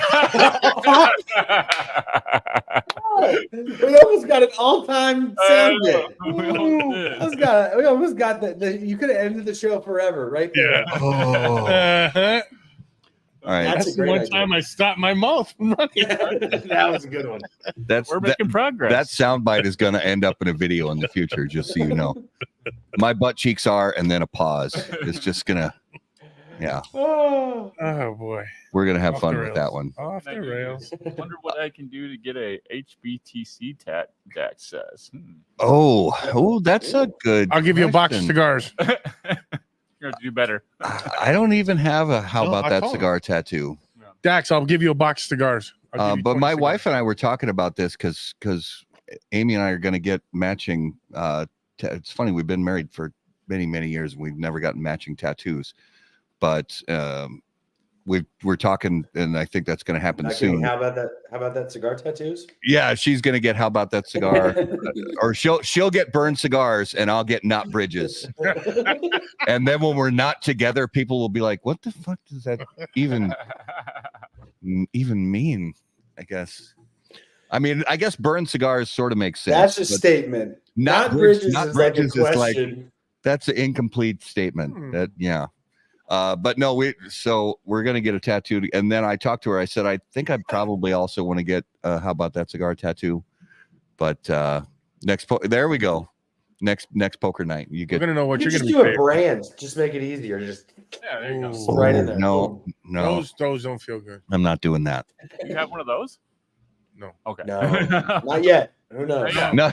We almost got an all-time sound bit. We almost got that. You could have ended the show forever, right? Yeah. Oh. All right. That's the one time I stopped my mouth from running. That was a good one. We're making progress. That soundbite is going to end up in a video in the future, just so you know. My butt cheeks are, and then a pause. It's just going to, yeah. Oh boy. We're going to have fun with that one. Off the rails. I wonder what I can do to get a HBTC tat, Dax says. Oh, that's a good I'll give you a box of question. cigars. You're going to do better. I don't even have a how No, about I that told cigar tattoo. Dax, I'll give you a box of cigars. I'll give you But 20 my cigars. wife and I were talking about this because Amy and I are going to get matching. It's funny, we've been married for many, many years and we've never gotten matching tattoos. But we're talking, and I think that's going to happen soon. How about that cigar tattoos? Yeah, she's going to get how about that cigar, or she'll get burned cigars, and I'll get not bridges. And then when we're not together, people will be like, "What the fuck does that even mean?" I guess. I mean, I guess burned cigars sort of makes sense. That's a statement. Not bridges. Not is bridges like a is like question. that's an incomplete statement. That yeah. But no, we're gonna get a tattoo, and then I talked to her. I said I think I probably also want to get how about that cigar tattoo, but there we go. Next poker night, you get. We're gonna know what You you're just gonna do be. a brand. Just make it easier. Just Yeah, there you go. Ooh. right in there. No, Those don't feel good. I'm not doing that. You have one of those? No. Okay. No, not yet. Who knows? Yeah. No,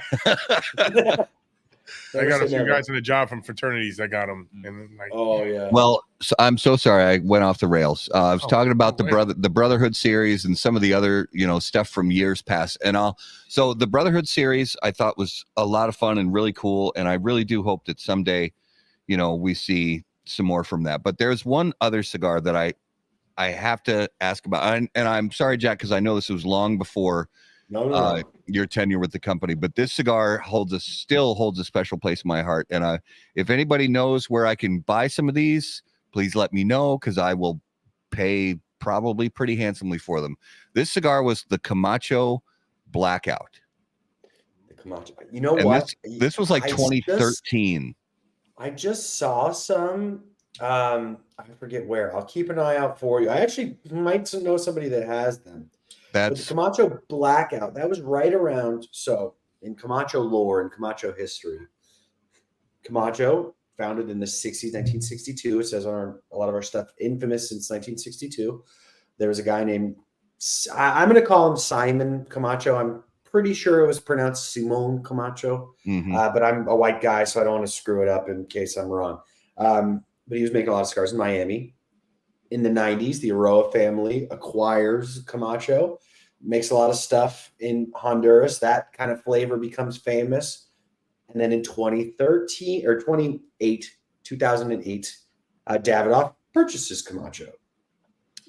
I got a few never. guys in the job from fraternities that got them, and like, Oh yeah. Well, so I'm so sorry I went off the rails. I was talking about no way. the Brotherhood series and some of the other, stuff from years past. And so the Brotherhood series I thought was a lot of fun and really cool. And I really do hope that someday, we see some more from that. But there's one other cigar that I have to ask about. And I'm sorry, Jack, because I know this was long before No. your tenure with the company, but this cigar still holds a special place in my heart. And if anybody knows where I can buy some of these, please let me know, because I will pay probably pretty handsomely for them. This cigar was the Camacho Blackout. The Camacho. You know And what? this was like 2013. I just saw some. I forget where. I'll keep an eye out for you. I actually might know somebody that has them. But the Camacho Blackout, that was right around. So in Camacho lore and Camacho history, Camacho, founded in the 60s, 1962. It says on a lot of our stuff, infamous since 1962. There was a guy named, I'm going to call him Simon Camacho. I'm pretty sure it was pronounced Simon Camacho, but I'm a white guy, so I don't want to screw it up in case I'm wrong. But he was making a lot of cigars in Miami. In the 90s, the Aroa family acquires Camacho, makes a lot of stuff in Honduras. That kind of flavor becomes famous. And then in 2008, Davidoff purchases Camacho.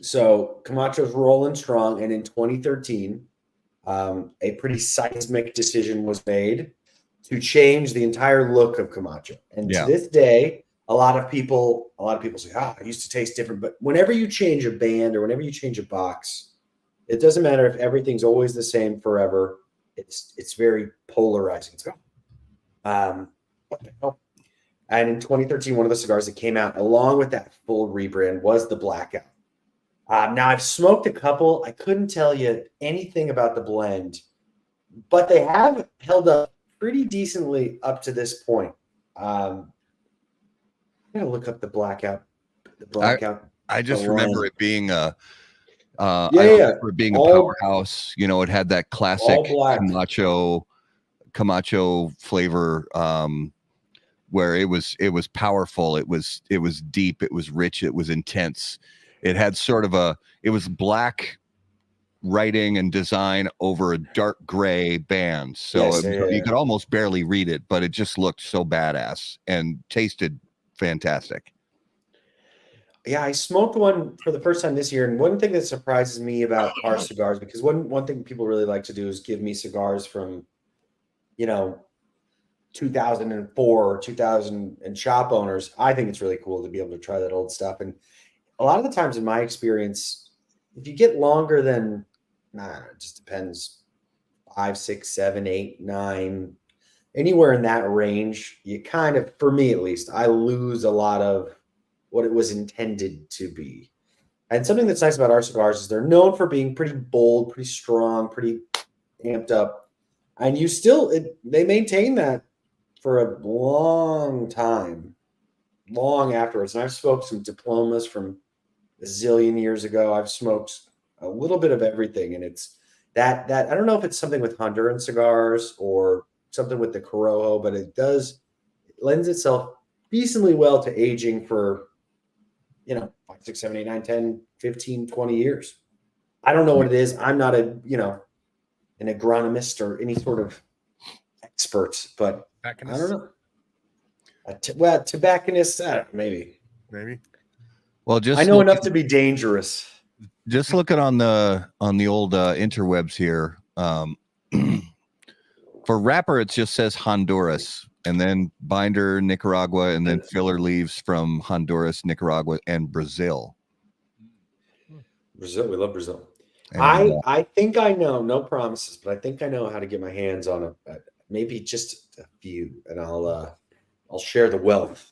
So Camacho's rolling strong. And in 2013, a pretty seismic decision was made to change the entire look of Camacho. And to this day, a lot of people say, it used to taste different. But whenever you change a band or whenever you change a box, it doesn't matter if everything's always the same forever. It's very polarizing. What the hell? And in 2013, one of the cigars that came out along with that full rebrand was the Blackout. Now, I've smoked a couple. I couldn't tell you anything about the blend, but they have held up pretty decently up to this point. I'm going to look up the Blackout. I just remember it being a powerhouse. It had that classic Camacho flavor, where it was powerful. It was deep. It was rich. It was intense. It had it was black writing and design over a dark gray band. So you could almost barely read it, but it just looked so badass and tasted fantastic. Yeah, I smoked one for the first time this year. And one thing that surprises me about our cigars, because one thing people really like to do is give me cigars from, 2004 or 2000 and shop owners. I think it's really cool to be able to try that old stuff. And a lot of the times in my experience, if you get longer than, it just depends, 5, 6, 7, 8, 9, anywhere in that range, you kind of, for me at least, I lose a lot of what it was intended to be. And something that's nice about our cigars is they're known for being pretty bold, pretty strong, pretty amped up. And they maintain that for a long time, long afterwards. And I've smoked some diplomas from a zillion years ago. I've smoked a little bit of everything. And it's that I don't know if it's something with Honduran cigars or something with the Corojo, but it lends itself decently well to aging for, 5, 6, 7, 8, 9, 10, 15, 20 years. I don't know what it is. I'm not an agronomist or any sort of expert, but I don't know. Tobacconist, maybe. Well, I know enough to be dangerous. Just looking on the old interwebs here. For wrapper, it just says Honduras, and then binder Nicaragua, and then filler leaves from Honduras, Nicaragua, and Brazil. Brazil, we love Brazil. I think I know, no promises, but I think I know how to get my hands on maybe just a few, and I'll share the wealth.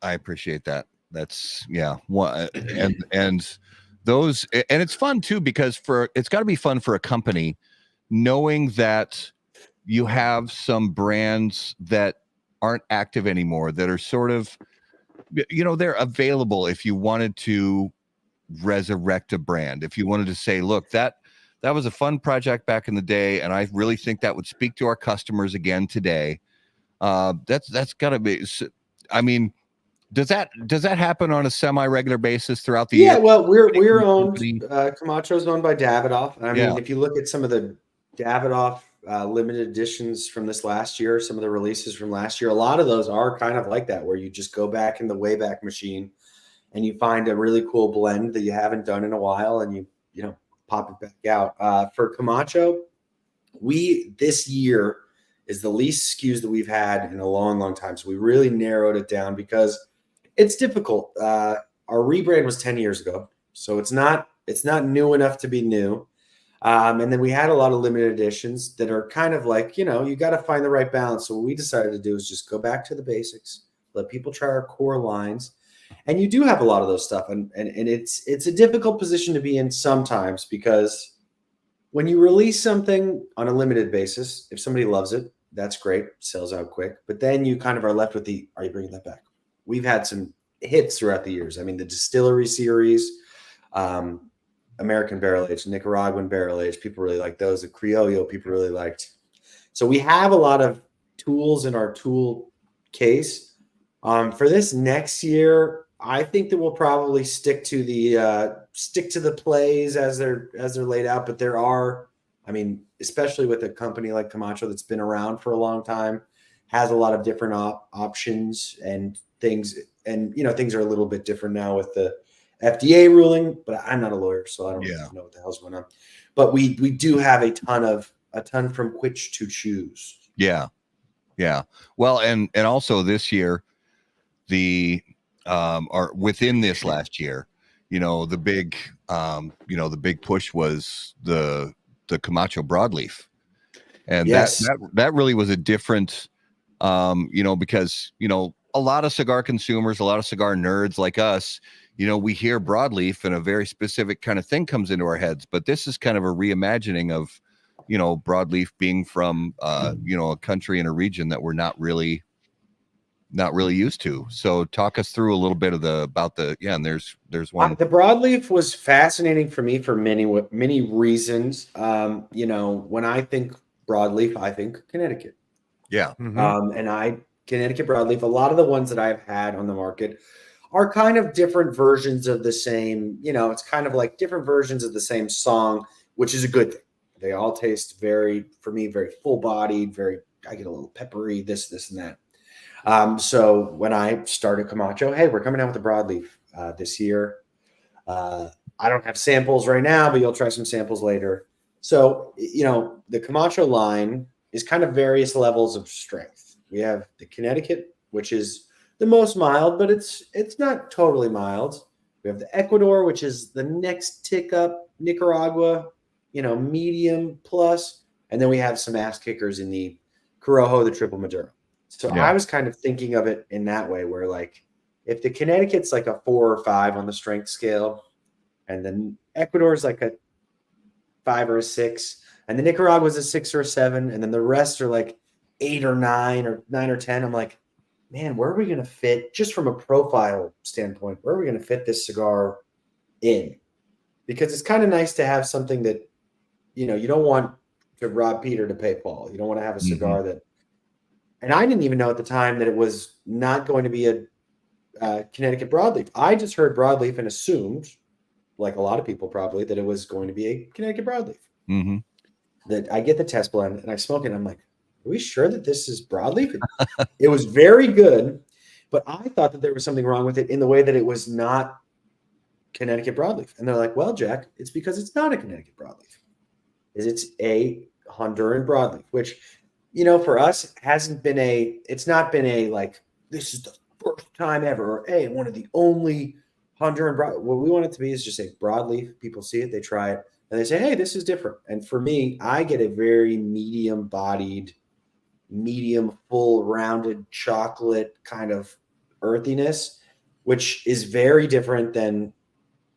I appreciate that. That's and those, and it's fun too, because it's got to be fun for a company knowing that you have some brands that aren't active anymore, that are sort of, they're available if you wanted to resurrect a brand. If you wanted to say, look, that was a fun project back in the day, and I really think that would speak to our customers again today. That's got to be. I mean, does that happen on a semi-regular basis throughout the year? Yeah, well, we're owned. Camacho's owned by Davidoff. I Yeah. mean, if you look at some of the Davidoff limited editions from this last year, some of the releases from last year, a lot of those are kind of like that, where you just go back in the Wayback Machine and you find a really cool blend that you haven't done in a while, and you know pop it back out. For Camacho, this year is the least SKUs that we've had in a long time. So we really narrowed it down because it's difficult. Our rebrand was 10 years ago, so it's not new enough to be new. And then we had a lot of limited editions that are kind of like, you got to find the right balance. So what we decided to do is just go back to the basics, let people try our core lines. And you do have a lot of those stuff. And it's a difficult position to be in sometimes, because when you release something on a limited basis, if somebody loves it, that's great, sells out quick. But then you kind of are left with are you bringing that back? We've had some hits throughout the years. I mean, the Distillery series, American Barrel Aged, Nicaraguan Barrel Aged, people really like those. The Criollo, people really liked. So we have a lot of tools in our tool case. For this next year, I think that we'll probably stick to the plays as they're laid out. But there are, I mean, especially with a company like Camacho that's been around for a long time, has a lot of different options and things. And things are a little bit different now with the FDA ruling. But I'm not a lawyer, so I don't know what the hell's going on. But we do have a ton from which to choose. Yeah. Well, and also this year, or within this last year, the big push was the Camacho broadleaf, and yes. that really was a different, because a lot of cigar consumers, a lot of cigar nerds like us, we hear broadleaf and a very specific kind of thing comes into our heads, but this is kind of a reimagining of broadleaf being from a country and a region that we're not really used to. So talk us through a little bit and there's one. The broadleaf was fascinating for me for many reasons. When I think broadleaf, I think Connecticut. Yeah. Mm-hmm. Connecticut broadleaf, a lot of the ones that I've had on the market are kind of different versions of the same, it's kind of like different versions of the same song, which is a good thing. They all taste very full bodied, I get a little peppery, this and that. So when I started Camacho, hey, we're coming out with a broadleaf this year. I don't have samples right now, but you'll try some samples later. So, the Camacho line is kind of various levels of strength. We have the Connecticut, which is the most mild, but it's not totally mild. We have the Ecuador, which is the next tick up, Nicaragua, medium plus. And then we have some ass kickers in the Corojo, the Triple Maduro. So I was kind of thinking of it in that way, where like if the Connecticut's like a 4 or 5 on the strength scale, and then Ecuador's like a 5 or a 6, and the Nicaragua's a 6 or a 7, and then the rest are like 8 or 9 or 9 or 10. I'm like, man, where are we going to fit, just from a profile standpoint, where are we going to fit this cigar in? Because it's kind of nice to have something that, you don't want to rob Peter to pay Paul. You don't want to have a cigar that, and I didn't even know at the time that it was not going to be a Connecticut broadleaf. I just heard broadleaf and assumed, like a lot of people probably, that it was going to be a Connecticut broadleaf. Mm-hmm. That I get the test blend and I smoke it and I'm like, are we sure that this is broadleaf? It was very good, but I thought that there was something wrong with it in the way that it was not Connecticut broadleaf. And they're like, well, Jack, it's because it's not a Connecticut broadleaf. It's a Honduran broadleaf, which, for us it's not been a like, this is the first time ever, or hey, one of the only Honduran broadleaf. What we want it to be is just a broadleaf. People see it, they try it, and they say, hey, this is different. And for me, I get a very medium-bodied, medium, full, rounded chocolate kind of earthiness, which is very different than,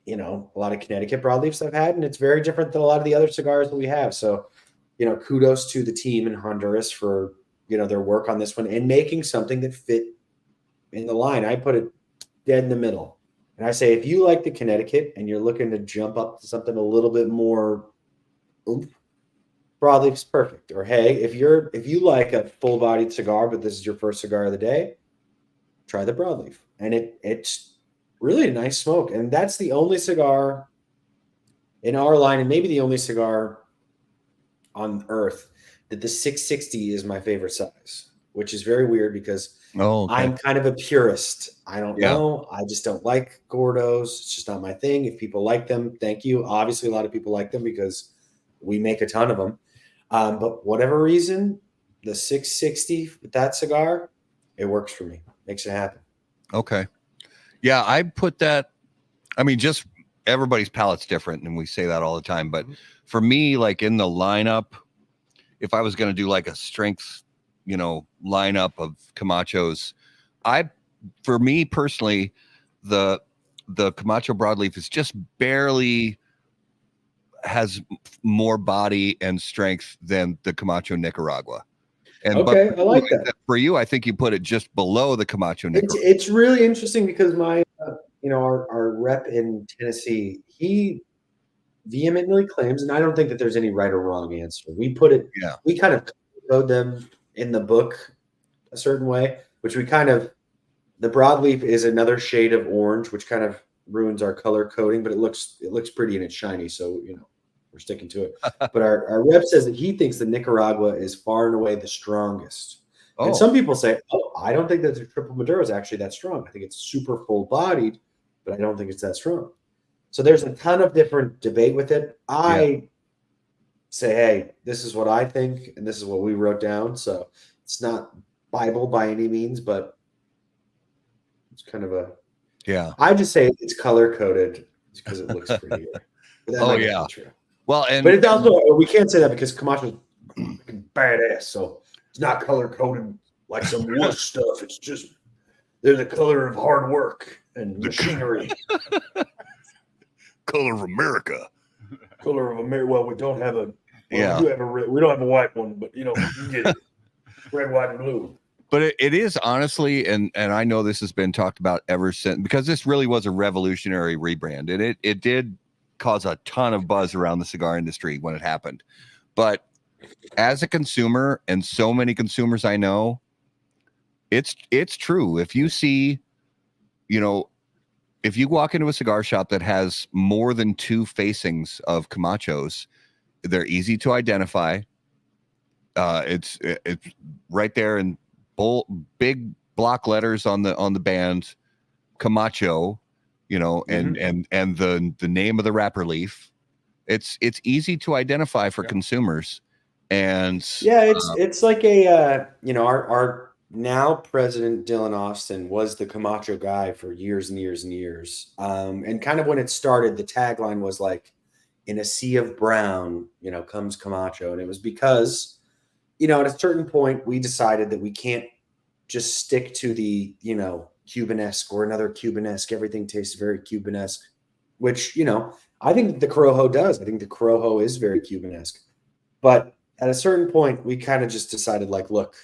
a lot of Connecticut broadleafs I've had. And it's very different than a lot of the other cigars that we have. So, kudos to the team in Honduras for, their work on this one and making something that fit in the line. I put it dead in the middle. And I say, if you like the Connecticut and you're looking to jump up to something a little bit more oomph, broadleaf's perfect. Or hey, if you like a full-bodied cigar, but this is your first cigar of the day, try the broadleaf. And it's really a nice smoke. And that's the only cigar in our line, and maybe the only cigar on earth that the 660 is my favorite size, which is very weird because I'm kind of a purist. I don't know. I just don't like Gordos. It's just not my thing. If people like them, thank you. Obviously, a lot of people like them because we make a ton of them. But whatever reason, the 660 with that cigar, it works for me. Makes it happen. Okay. Yeah, I put that. I mean, just everybody's palate's different, and we say that all the time. But for me, like in the lineup, if I was going to do like a strength, lineup of Camachos, for me personally, the Camacho broadleaf is just barely has more body and strength than the Camacho Nicaragua. And okay, I like that. For you, I think you put it just below the Camacho Nicaragua. It's really interesting because my, our rep in Tennessee, he vehemently claims, and I don't think that there's any right or wrong answer. We kind of code them in the book a certain way, which the broadleaf is another shade of orange, which kind of ruins our color coding, but it looks pretty and it's shiny. So, we're sticking to it. But our rep says that he thinks the Nicaragua is far and away the strongest. Oh. And some people say, I don't think that the triple Maduro is actually that strong. I think it's super full bodied, but I don't think it's that strong. So there's a ton of different debate with it. I say, hey, this is what I think, and this is what we wrote down. So it's not Bible by any means, but it's kind of I just say it's color coded because it looks prettier. True. Well, but it's also, we can't say that because Camacho's badass, so it's not color coded like some wuss stuff. It's just there's a color of hard work and machinery. Color of America. Color of America. Well, we don't have we don't have a white one, but you get it. Red, white, and blue. But it is honestly, and I know this has been talked about ever since, because this really was a revolutionary rebrand, and it did cause a ton of buzz around the cigar industry when it happened. But as a consumer, and so many consumers I know, it's true. If you see, if you walk into a cigar shop that has more than 2 facings of Camachos, they're easy to identify. It's right there in big block letters on the band, Camacho, and the name of the wrapper leaf. It's easy to identify for consumers, and it's like our now president Dylan Austin was the Camacho guy for years and years and years. And kind of when it started, the tagline was like, in a sea of brown, comes Camacho. And it was because, at a certain point, we decided that we can't just stick to the, Cubanesque or another Cubanesque. Everything tastes very Cubanesque, which, I think the Corojo does. I think the Corojo is very Cubanesque. But at a certain point, we kind of just decided, like, look,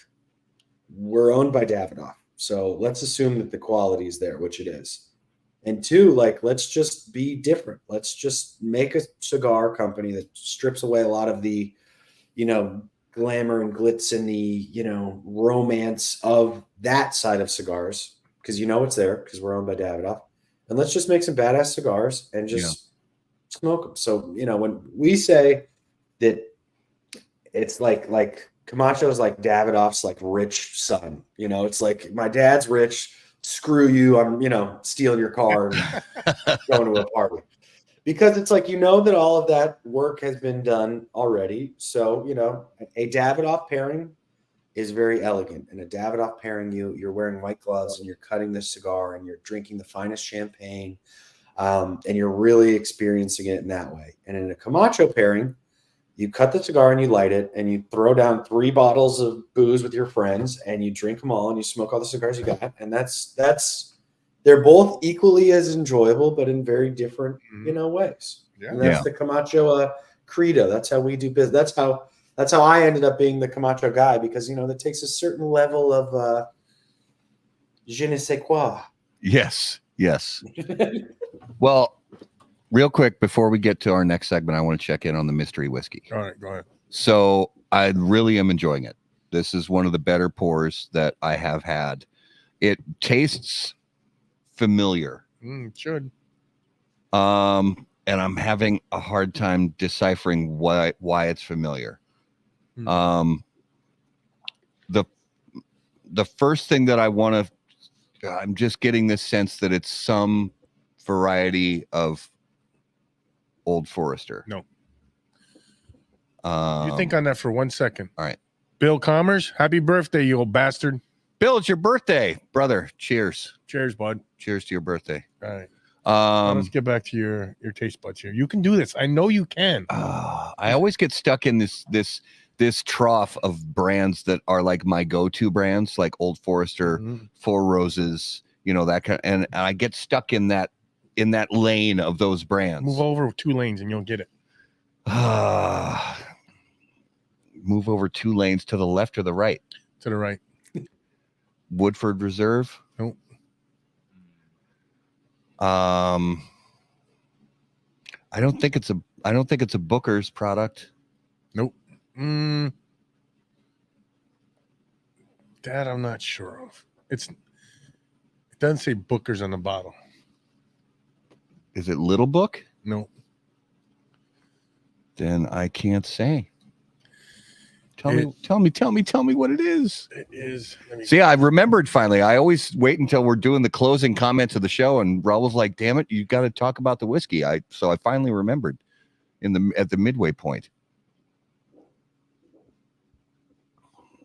we're owned by Davidoff. So let's assume that the quality is there, which it is. And 2, like, let's just be different. Let's just make a cigar company that strips away a lot of the, glamour and glitz and the, romance of that side of cigars. Because it's there because we're owned by Davidoff. And let's just make some badass cigars and just smoke them. So, when we say that it's like Camacho's like Davidoff's like rich son, it's like my dad's rich. Screw you. I'm, stealing your car and going to a party, because it's like, that all of that work has been done already. So, a Davidoff pairing is very elegant, and a Davidoff pairing, you're wearing white gloves and you're cutting the cigar and you're drinking the finest champagne. And you're really experiencing it in that way. And in a Camacho pairing, you cut the cigar and you light it and you throw down 3 bottles of booze with your friends and you drink them all and you smoke all the cigars you got. And they're both equally as enjoyable, but in very different, ways. Yeah. And that's the Camacho credo. That's how we do business. That's how I ended up being the Camacho guy, because, that takes a certain level of je ne sais quoi. Yes. Well, real quick, before we get to our next segment, I want to check in on the mystery whiskey. All right, go ahead. So I really am enjoying it. This is one of the better pours that I have had. It tastes familiar. It should. And I'm having a hard time deciphering why it's familiar. The first thing that I want to, I'm just getting this sense that it's some variety of Old Forester. No. You think on that for 1 second. All right. Bill Commerce, happy birthday, you old bastard. Bill, it's your birthday, brother. Cheers. Cheers, bud. Cheers to your birthday. All right. Let's get back to your taste buds here. You can do this. I know you can. I always get stuck in this trough of brands that are like my go-to brands, like Old Forester, Four Roses, that kind of, and I get stuck in that lane of those brands. Move over 2 lanes and you'll get it. Move over 2 lanes to the left or the right? To the right. Woodford Reserve? Nope. I don't think it's a Booker's product. Nope. That I'm not sure of. It doesn't say Booker's on the bottle. Is it Little Book? No. Then I can't say. Tell me what it is. It is. See, I remembered finally. I always wait until we're doing the closing comments of the show, and Raul's like, "Damn it, you got to talk about the whiskey." So I finally remembered at the midway point.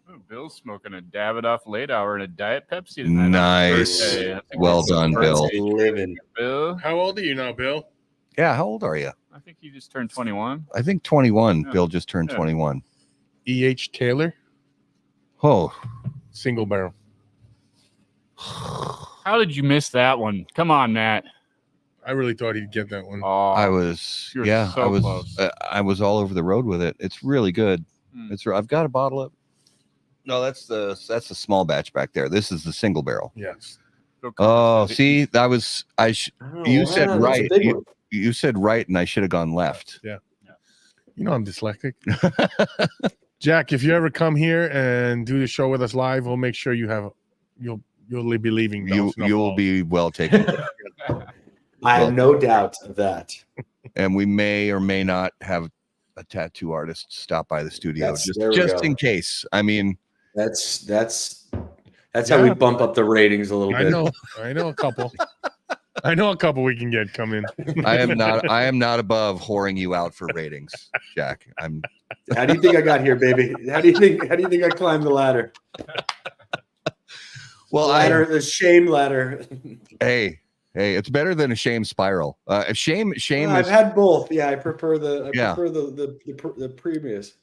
Oh, Bill's smoking a Davidoff late hour and a Diet Pepsi tonight. Nice. Well done, Bill. Living. Bill. How old are you now, Bill? Yeah, how old are you? I think you just turned 21. I think 21. Yeah. Bill just turned 21. E.H. Taylor, Oh, single barrel. How did you miss that one? Come on, Matt. I really thought he'd get that one. Oh, I was. You're Yeah, so I was. close. I was all over the road with it. It's really good. Mm. I've got a bottle of. No, that's the small batch back there. This is the single barrel. Yes. Oh, see, that was you said wow, that's a right. big one. You said right, and I should have gone left. Yeah. You know I'm dyslexic. Jack, if you ever come here and do the show with us live, we'll make sure you'll be leaving. You will be well taken care of. I have no doubt of that. And we may or may not have a tattoo artist stop by the studio There we just go. in case. I mean, That's how we bump up the ratings a little bit. I know a couple. I know a couple we can get come in. I am not above whoring you out for ratings, Jack. How do you think I got here, baby? How do you think I climbed the ladder? Well, The shame ladder. Hey, it's better than a shame spiral. Shame I've had both. Yeah, I prefer the previous.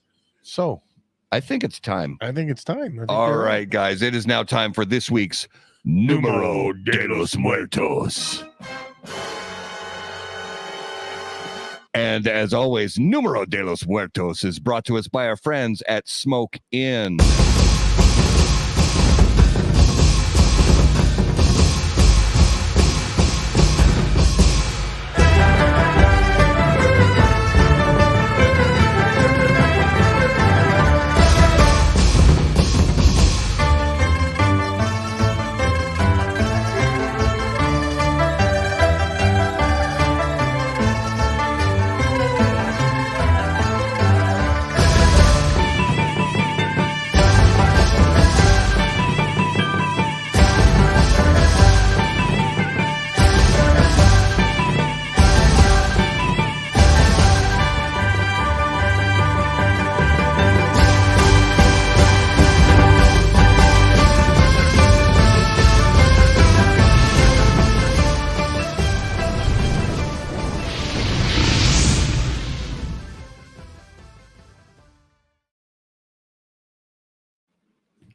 So I think it's time. I think it's time. All right, guys. It is now time for this week's Numero de los Muertos. And as always, Numero de los Muertos is brought to us by our friends at Smoke Inn.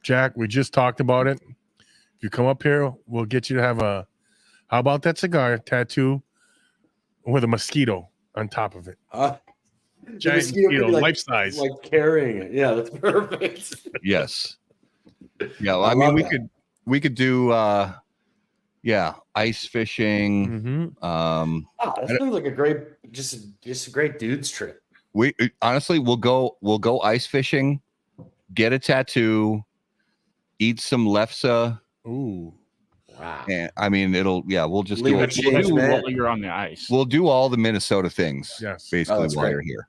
Jack, we just talked about it. If you come up here, we'll get you to have how about that cigar tattoo with a mosquito on top of it? Giant mosquito, life size. Like carrying it. Yeah, that's perfect. Yes. Yeah, well, I mean, we could do ice fishing. Mm-hmm. That sounds like a great, just a great dude's trip. We honestly, we'll go ice fishing, get a tattoo, eat some lefse. Ooh. Wow. And I mean, we'll just Leave do a it. change, man. While you're on the ice. We'll do all the Minnesota things. Yes. Basically, that's while great. you're here.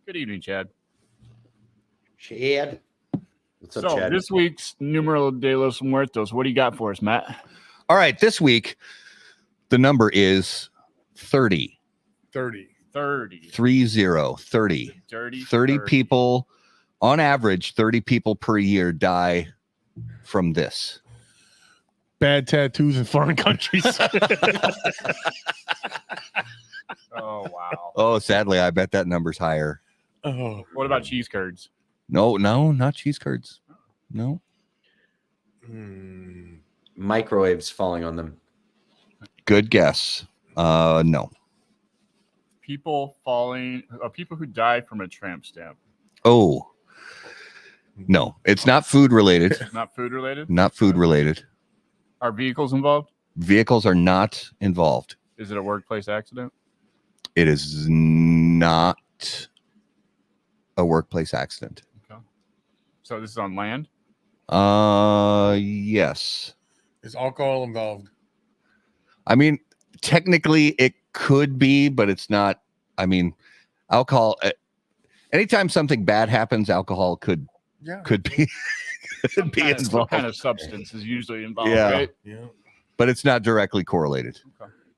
Good evening, Chad. Chad. What's up, So Chad? this week's Numero de los Muertos. What do you got for us, Matt? All right, this week the number is 30. 30. 30. 30. Dirty 30 people on average. 30 people per year die from this. Bad tattoos in foreign countries. Oh wow. Oh, sadly, I bet that number's higher. Oh. What about cheese curds? No, not cheese curds. No. Microwaves falling on them. Good guess. No. People who die from a tramp stamp. Oh. No, it's not food related. Not food related? Not food related. Are vehicles involved? Vehicles are not involved. Is it a workplace accident? It is not a workplace accident. Okay. So this is on land? Yes. Is alcohol involved? I mean, technically it could be, but it's not. I mean, alcohol, anytime something bad happens, alcohol could be Some involved. kind of substance is usually involved, Yeah. right? Yeah. But it's not directly correlated.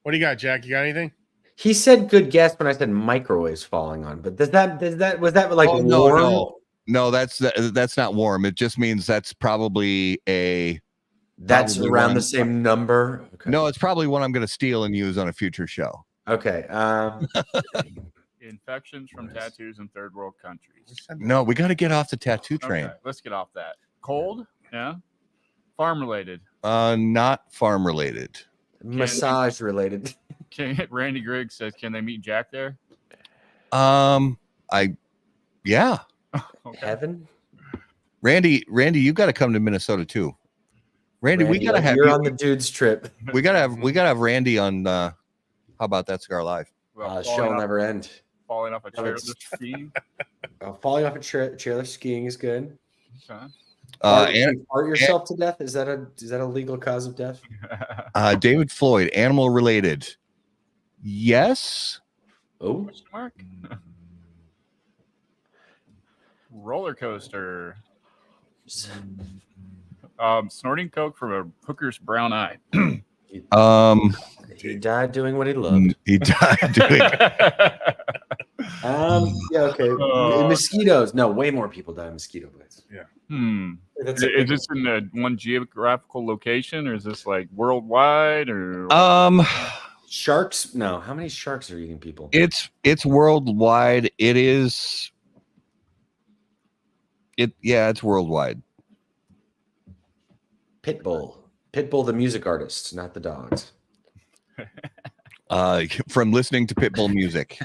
What do you got, Jack? You got anything? He said good guess when I said microwaves falling on, but was that like warm? No, that's not warm. It just means that's probably That's probably around one. the same number. Okay. No, it's probably one I'm going to steal and use on a future show. Okay. Infections from tattoos in third world countries. No, we got to get off the tattoo train. Okay, let's get off that. Cold? Yeah. Farm related. Not farm related. Massage related. Randy Griggs says, can they meet Jack there? Yeah. Okay. Heaven. Randy, you got to come to Minnesota too. Randy, we gotta have you're you on the dude's trip. We gotta have Randy on. How about that Cigar Live? Well, Show will never end. Falling off a chair it's- ski. Falling off a chairlift skiing is good. Okay. Fart yourself to death? Is that a legal cause of death? David Floyd, animal related. Yes. Oh, Question mark? Roller coaster. Snorting coke from a hooker's brown eye. he died doing what he loved. He died doing. Yeah, okay. Mosquitoes. No, way more people die of mosquito bites. That's Is this in one geographical location, or is this like worldwide, or Sharks? No. How many sharks are eating people? It's worldwide. It's worldwide. Pitbull, the music artist, not the dogs. From listening to Pitbull music,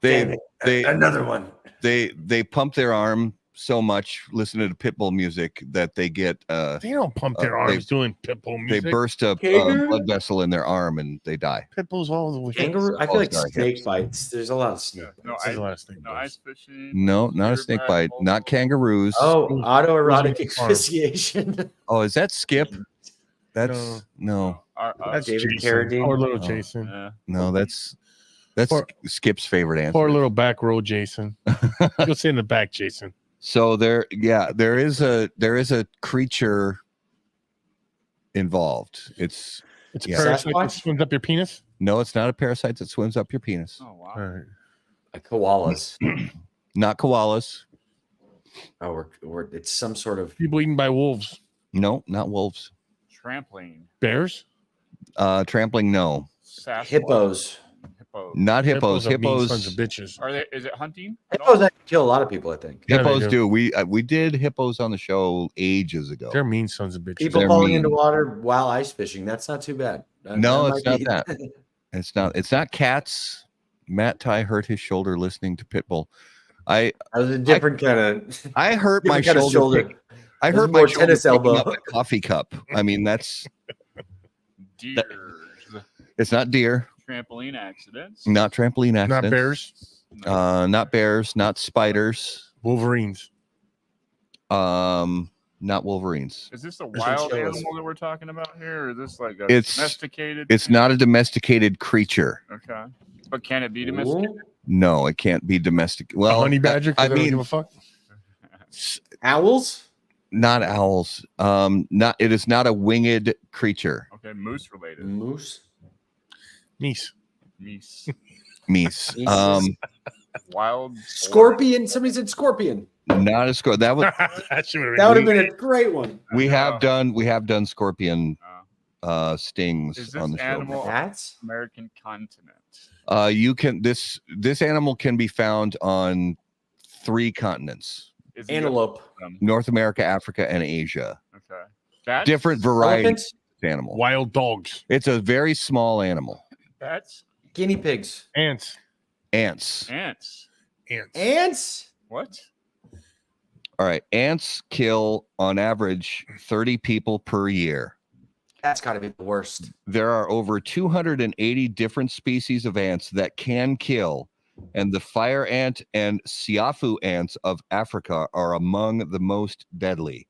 Another one. they pump their arm so much listening to Pitbull music that they get They don't pump their arms doing Pitbull music. they burst a blood vessel in their arm and they die. Pitbull's all the way. Kangaroo. I feel like sorry, snake bites. There's a lot of snake. no, This is the last thing. ice fishing? No, not a snake bite. Not kangaroos. Oh, autoerotic Those are asphyxiation. Oh, is that Skip? That's no. That's David Jason. Carradine. Poor little Oh. Jason. Yeah. No, that's Poor- Skip's favorite answer. Poor little back row Jason. Go sit in the back, Jason. So there is a creature involved. It's It's Yeah. a parasite that Sasquatch? swims up your penis. no, it's not a parasite that swims up your penis. Oh wow. All right. Koalas. Not koalas. Oh, or it's some sort of. People eaten by wolves. No, not wolves. Trampling. Bears. Trampling. No, Sasquatch. Hippos. Hippos. not hippos. are mean Hippos. sons of bitches. Are they? Is it hunting? Hippos actually kill a lot of people, I think. Yeah, they Hippos do. do. We did hippos on the show ages ago. They're mean sons of bitches. People They're falling mean. into water while ice fishing. That's not too bad. No, That it's might not be- It's not cats. Matt Ty hurt his shoulder listening to Pitbull. I That was a different kind of. I hurt my Different kind of shoulder. shoulder. I This is hurt more my shoulder tennis picking elbow. up a coffee cup. I mean, that's Deers. it's not deer. Trampoline accidents. Not trampoline accidents. Not bears. Not bears. Not spiders. Wolverines. Not wolverines. Is this a There's wild chinchillas. animal that we're talking about here, or is this like a It's- domesticated? It's thing? not a domesticated creature. Okay, but can it be domesticated? Ooh. No, it can't be domestic. A Well, honey badger. 'Cause I they don't give mean, a fuck. Owls? not owls. Not. It is not a winged creature. Okay, moose related. Moose? Meese. Meese. Meese. Meese. Wild. Scorpion? Somebody said scorpion. Not a scorpion. That was. That should have That would been. have been a great one. We have done scorpion Is stings this on the show. animal Bats? American continent? You can this animal can be found on 3 continents: Is it- Antelope. North America, Africa, and Asia. Okay. Bats? Different variety Elephants? of animal. Wild dogs. It's a very small animal. Bats? Guinea pigs. Ants. Ants. Ants. Ants. Ants? What? All right. Ants kill on average 30 people per year. That's got to be the worst. There are over 280 different species of ants that can kill, and the fire ant and siafu ants of Africa are among the most deadly.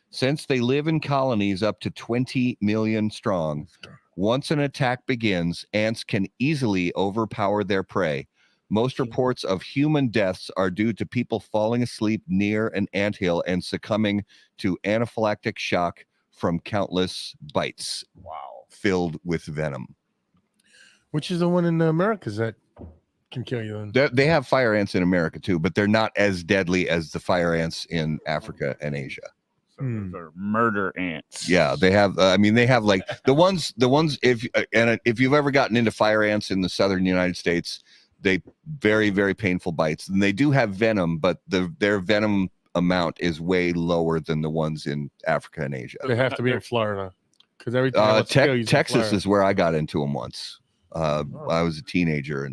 Since they live in colonies up to 20 million strong, once an attack begins, ants can easily overpower their prey. Most reports of human deaths are due to people falling asleep near an anthill and succumbing to anaphylactic shock from countless bites Wow. filled with venom. Which is the one in the Americas that can kill you? Then? They have fire ants in America too, but they're not as deadly as the fire ants in Africa and Asia. So those are murder ants. Yeah, they have. I mean, they have like the ones. If you've ever gotten into fire ants in the southern United States, they very, very painful bites, and they do have venom, but their venom amount is way lower than the ones in Africa and Asia. They have to be in Florida because everything. else kills you in Texas Florida. is where I got into them once. I was a teenager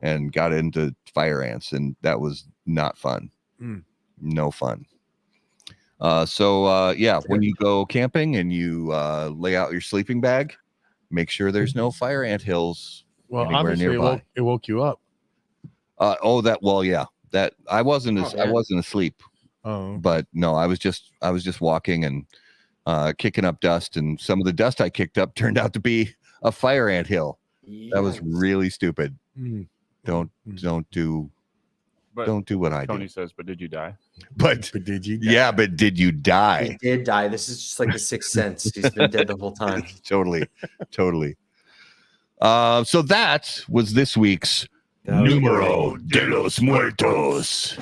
and got into fire ants, and that was not fun. No fun. When you go camping and you lay out your sleeping bag, make sure there's no fire ant hills Well, anywhere obviously nearby. it woke you up. That I wasn't I wasn't asleep, Oh, but no, I was just walking and kicking up dust, and some of the dust I kicked up turned out to be a fire ant hill. That was really stupid. Don't do what I Tony do. says, but did you die? But but did you? yeah, but did you die? He did die. This is just like the Sixth Sense. He's been dead the whole time. Totally. So that was this week's That was Numero de los Muertos.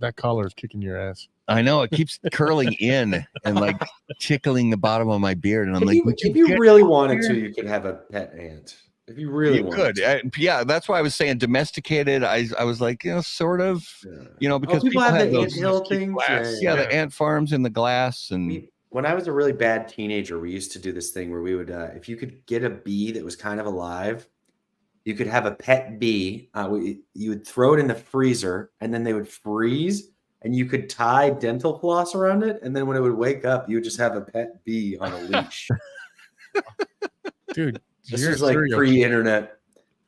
That collar is kicking your ass. I know it keeps curling in and like tickling the bottom of my beard, and I'm If like, you, would if you you really wanted to, you could have a pet ant. If you really you wanted could, to. yeah. That's why I was saying domesticated. I was like, sort of, because people have the those, anthill things. yeah, the ant farms in the glass, and When I was a really bad teenager, we used to do this thing where we would, if you could get a bee that was kind of alive, you could have a pet bee. You would throw it in the freezer, and then they would freeze, and you could tie dental floss around it, and then when it would wake up, you would just have a pet bee on a leash. Dude, This you're was a like serial pre-internet.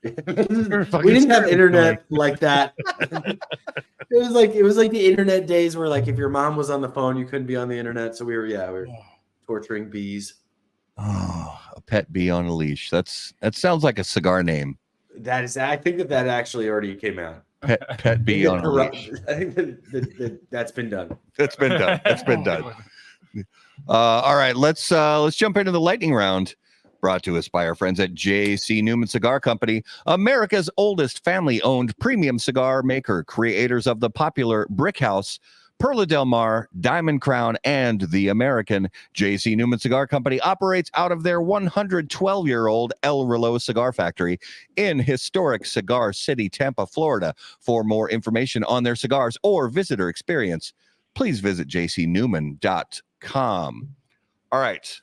a We fucking didn't have serial internet like that. It was like the internet days where like if your mom was on the phone, you couldn't be on the internet. So we were torturing bees. a pet bee on a leash. That sounds like a cigar name. I think that actually already came out. Pet bee on a leash. I think that's been done. That's been done. That's been done. All right, let's jump into the lightning round. Brought to us by our friends at J.C. Newman Cigar Company, America's oldest family-owned premium cigar maker, creators of the popular Brick House, Perla Del Mar, Diamond Crown, and the American. J.C. Newman Cigar Company operates out of their 112-year-old El Reloj Cigar Factory in historic Cigar City, Tampa, Florida. For more information on their cigars or visitor experience, please visit jcnewman.com. All right.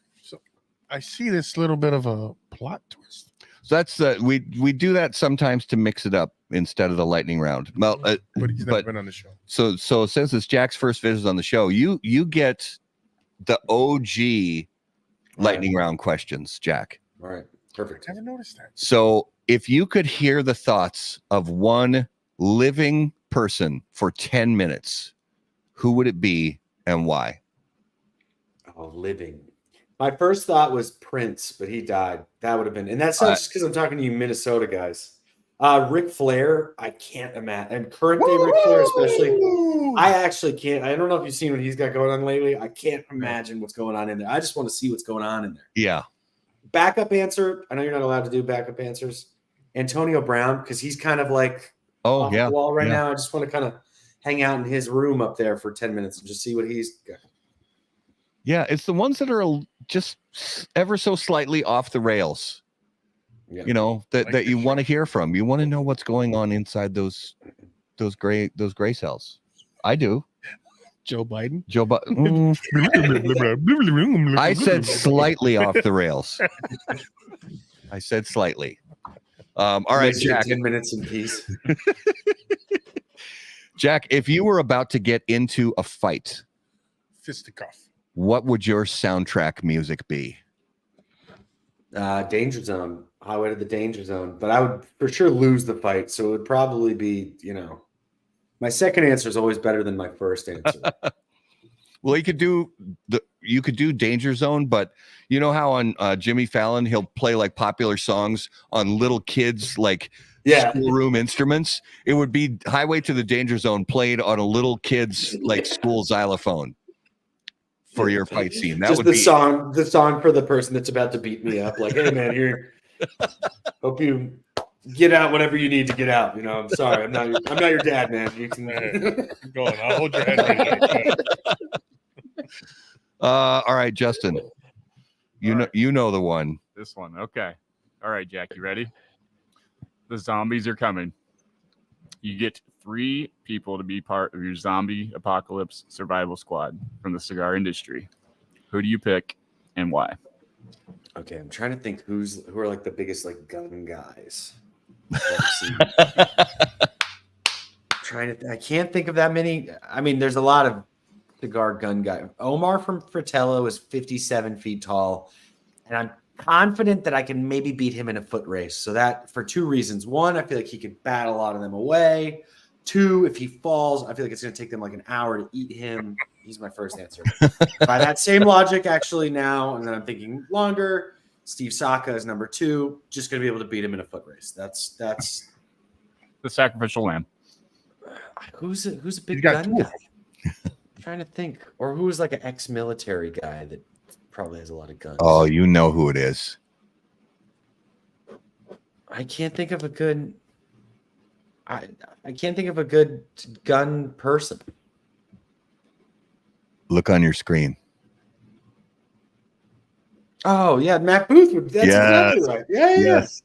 I see this little bit of a plot twist. So that's we do that sometimes to mix it up instead of the lightning round. Well, But he's never been on the show. so since it's Jack's first visit on the show, you get the OG lightning round questions, Jack. All right. Perfect. I never noticed that. So if you could hear the thoughts of one living person for 10 minutes, who would it be and why? Oh, living. My first thought was Prince, but he died. That would have been, and that's not just because I'm talking to you Minnesota guys. Ric Flair, I can't imagine. And current day Ric Flair, especially, I actually can't. I don't know if you've seen what he's got going on lately. I can't imagine what's going on in there. I just want to see what's going on in there. Yeah. Backup answer. I know you're not allowed to do backup answers. Antonio Brown, because he's kind of like off the wall right now. I just want to kind of hang out in his room up there for 10 minutes and just see what he's got. Yeah, it's the ones that are just ever so slightly off the rails. Yeah. You know, that you want to hear from. You want to know what's going on inside those gray cells. I do. Joe Biden. I said slightly off the rails. I said slightly. All right, Jack. 10 minutes in peace. Jack, if you were about to get into a fight, Fisticuff. what would your soundtrack music be? Danger Zone. Highway to the Danger Zone. But I would for sure lose the fight. So it would probably be, my second answer is always better than my first answer. Well, you could do Danger Zone, but you know how on Jimmy Fallon he'll play like popular songs on little kids like schoolroom instruments. It would be Highway to the Danger Zone played on a little kid's like school xylophone for your fight scene. That just would the be song for the person that's about to beat me up. Like, hey man, hope you get out whatever you need to get out. I'm sorry, I'm not your dad, man. You can Keep going. I'll hold your head right. all right, Justin. You know the one. This one. Okay. All right, Jack, you ready? The zombies are coming. You get 3 people to be part of your zombie apocalypse survival squad from the cigar industry. Who do you pick and why? Okay, I'm trying to think who are like the biggest like gun guys. I can't think of that many. I mean, there's a lot of cigar gun guy. Omar from Fratello is 57 feet tall, and I'm confident that I can maybe beat him in a foot race. So that for 2 reasons. 1, I feel like he could bat a lot of them away. 2, if he falls, I feel like it's going to take them like an hour to eat him. He's my first answer. By that same logic, actually now, and then I'm thinking longer, Steve Saka is number 2. Just going to be able to beat him in a foot race. That's the sacrificial lamb. Who's a big gun guy? I'm trying to think, or who's like an ex-military guy that probably has a lot of guns. Oh, you know who it is. I can't think of a good. I can't think of a good gun person. Look on your screen. Oh yeah, Matt Booth. That's exactly right. Yes.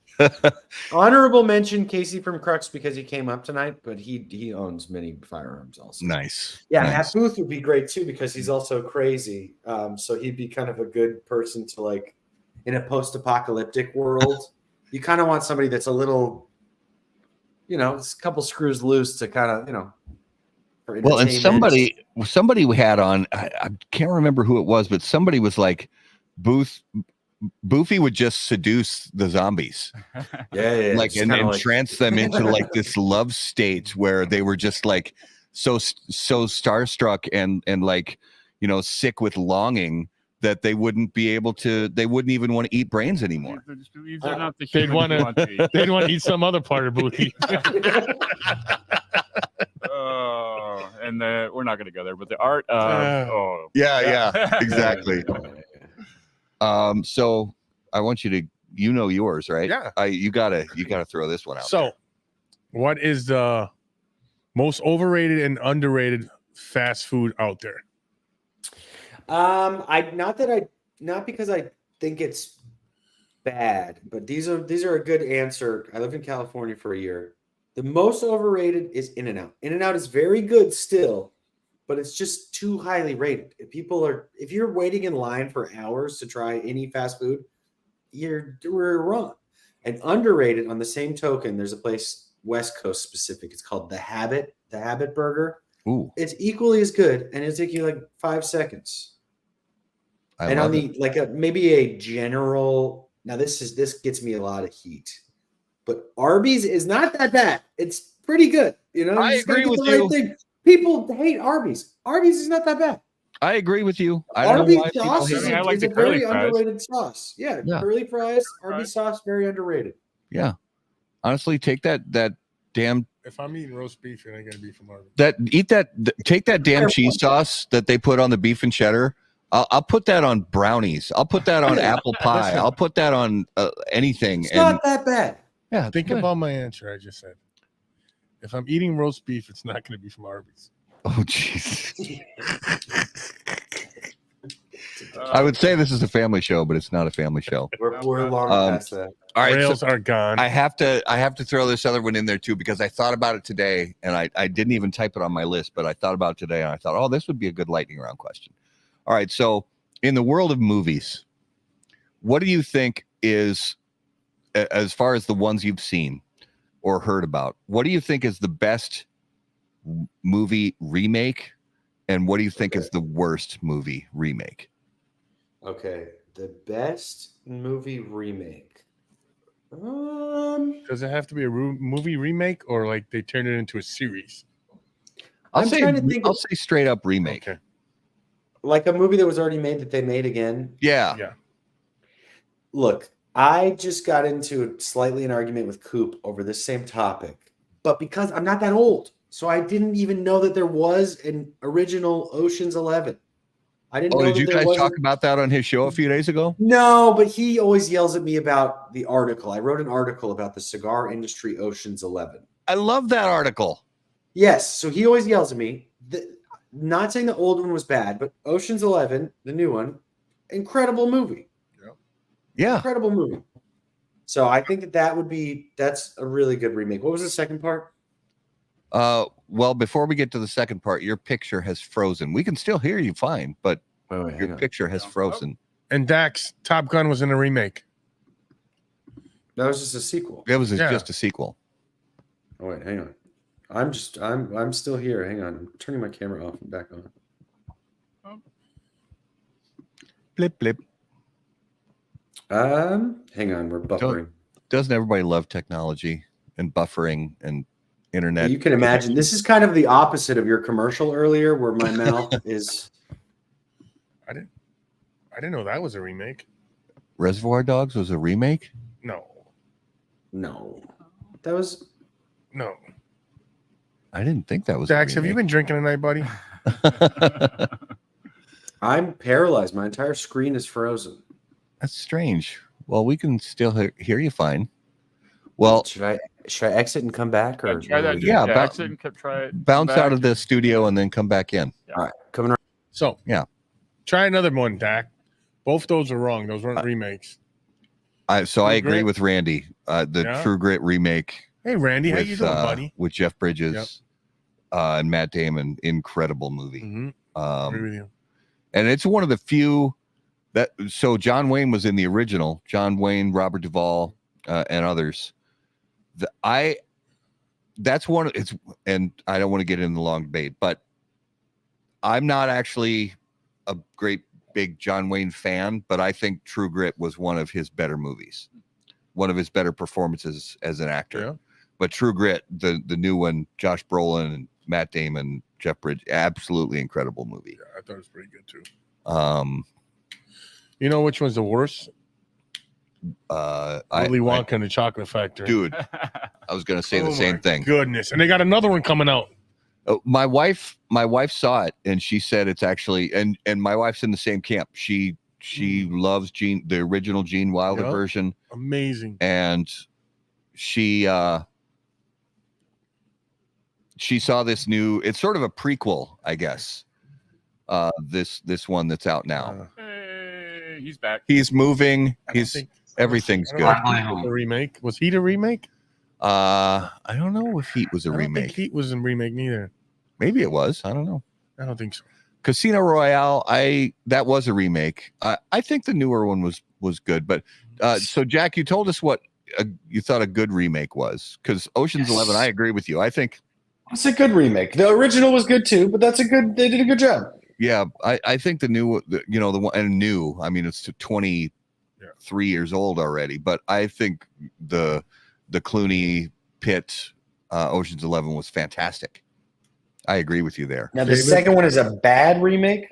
Honorable mention Casey from Crux because he came up tonight, but he owns many firearms also. Nice. Yeah, nice. Matt Booth would be great too because he's also crazy. So he'd be kind of a good person to like in a post-apocalyptic world. You kind of want somebody that's a little, it's a couple screws loose to kind of, for well, and entertainment. somebody we had on, I can't remember who it was, but somebody was like, Boofy would just seduce the zombies. Yeah. Like and trance them into like this love state where they were just like so starstruck and like, sick with longing that they wouldn't even want to eat brains anymore. These are not the They'd want to eat some other part of Boofy. And we're not going to go there, but the art. Yeah, exactly. So I want you to, yours, right? Yeah. You gotta throw this one out. So, what is the most overrated and underrated fast food out there? Not because I think it's bad, but these are a good answer. I lived in California for a year. The most overrated is In-N-Out. In-N-Out is very good still, but it's just too highly rated. If you're waiting in line for hours to try any fast food, you're wrong. And underrated on the same token, there's a place West Coast specific. It's called The Habit Burger. Ooh. It's equally as good, and it'll take you like 5 seconds. And on the maybe a general. Now this gets me a lot of heat, but Arby's is not that bad. It's pretty good. You know, I agree with you. Thing. People hate Arby's. Arby's is not that bad. I agree with you. Arby's sauce is I like a the curly very fries. underrated sauce. Yeah, curly fries, Arby's sauce, very underrated. Yeah, honestly, take that damn. If I'm eating roast beef, it ain't gonna be from Arby's. Take that damn cheese sauce that they put on the beef and cheddar. I'll put that on brownies. I'll put that on apple pie. Listen, I'll put that on anything. It's not that bad. Yeah, think about my answer. I just said, if I'm eating roast beef, it's not going to be from Arby's. Oh, jeez. I would say this is a family show, but it's not a family show. We're long past that. All right, Rails are gone. I have to throw this other one in there too, because I thought about it today, and I didn't even type it on my list, but I thought about it today, and I thought, oh, this would be a good lightning round question. All right, so in the world of movies, what do you think is, as far as the ones you've seen or heard about, what do you think is the best movie remake, and what do you think is the worst movie remake? Okay, the best movie remake. Does it have to be a movie remake, or like they turn it into a series? I'll say straight up remake. Okay. Like a movie that was already made that they made again. Yeah. Look, I just got into slightly an argument with Coop over this same topic, but because I'm not that old, so I didn't even know that there was an original Ocean's 11. I didn't know. Did you guys talk about that on his show a few days ago? No, but he always yells at me about the article. I wrote an article about the cigar industry Ocean's 11. I love that article. Yes, so he always yells at me. Not saying the old one was bad, but Ocean's 11, the new one, incredible movie. Yeah. Incredible movie. So I think that's a really good remake. What was the second part? Well, before we get to the second part, your picture has frozen. We can still hear you fine, but your picture has frozen. And Dax, Top Gun was in a remake. That was just a sequel. It was just a sequel. Oh wait, hang on. I'm still here. Hang on. I'm turning my camera off and back on. Blip blip. Hang on, we're buffering. Doesn't everybody love technology and buffering and internet? You can imagine. This is kind of the opposite of your commercial earlier, where my mouth is. I didn't know that was a remake. Reservoir Dogs was a remake? No. That was no. I didn't think that was. Dax, have you been drinking tonight, buddy? I'm paralyzed. My entire screen is frozen. That's strange. Well, we can still hear you fine. Well, should I exit and come back, or try that? Yeah, exit and try it. Bounce out of the studio and then come back in. Yeah. All right, coming right. So yeah, try another one, Dak. Both those are wrong. Those weren't remakes. I agree with Randy. The True Grit remake. Hey, Randy, how you doing, buddy? With Jeff Bridges and Matt Damon, incredible movie. Mm-hmm. Agree with you. And it's one of the few that. So John Wayne was in the original. John Wayne, Robert Duvall, and others. That's one. It's, and I don't want to get into the long debate, but I'm not actually a great big John Wayne fan, but I think True Grit was one of his better movies, one of his better performances as an actor. Yeah. But True Grit, the new one, Josh Brolin and Matt Damon, Jeff Bridges, absolutely incredible movie. Yeah, I thought it was pretty good too. You know which one's the worst? Willy Wonka and the Chocolate Factory. Dude, I was gonna say the same thing. Goodness, and they got another one coming out. My wife saw it and she said it's actually, and my wife's in the same camp. She loves the original Gene Wilder version. Amazing. And she saw this new, it's sort of a prequel, I guess. This one that's out now. Hey, he's back. He's moving. Everything's good. A remake. Was Heat a remake? I don't know if Heat was a remake. I don't think Heat was a remake neither. Maybe it was. I don't know. I don't think so. Casino Royale, that was a remake. I think the newer one was good. But so Jack, you told us what you thought a good remake was, because Ocean's 11. I agree with you. I think it's a good remake. The original was good too, but they did a good job. Yeah, I think the new, the one, and new, I mean, it's 23 years old already, but I think the Clooney Pitt Ocean's 11 was fantastic. I agree with you there. Now, the second one is a bad remake.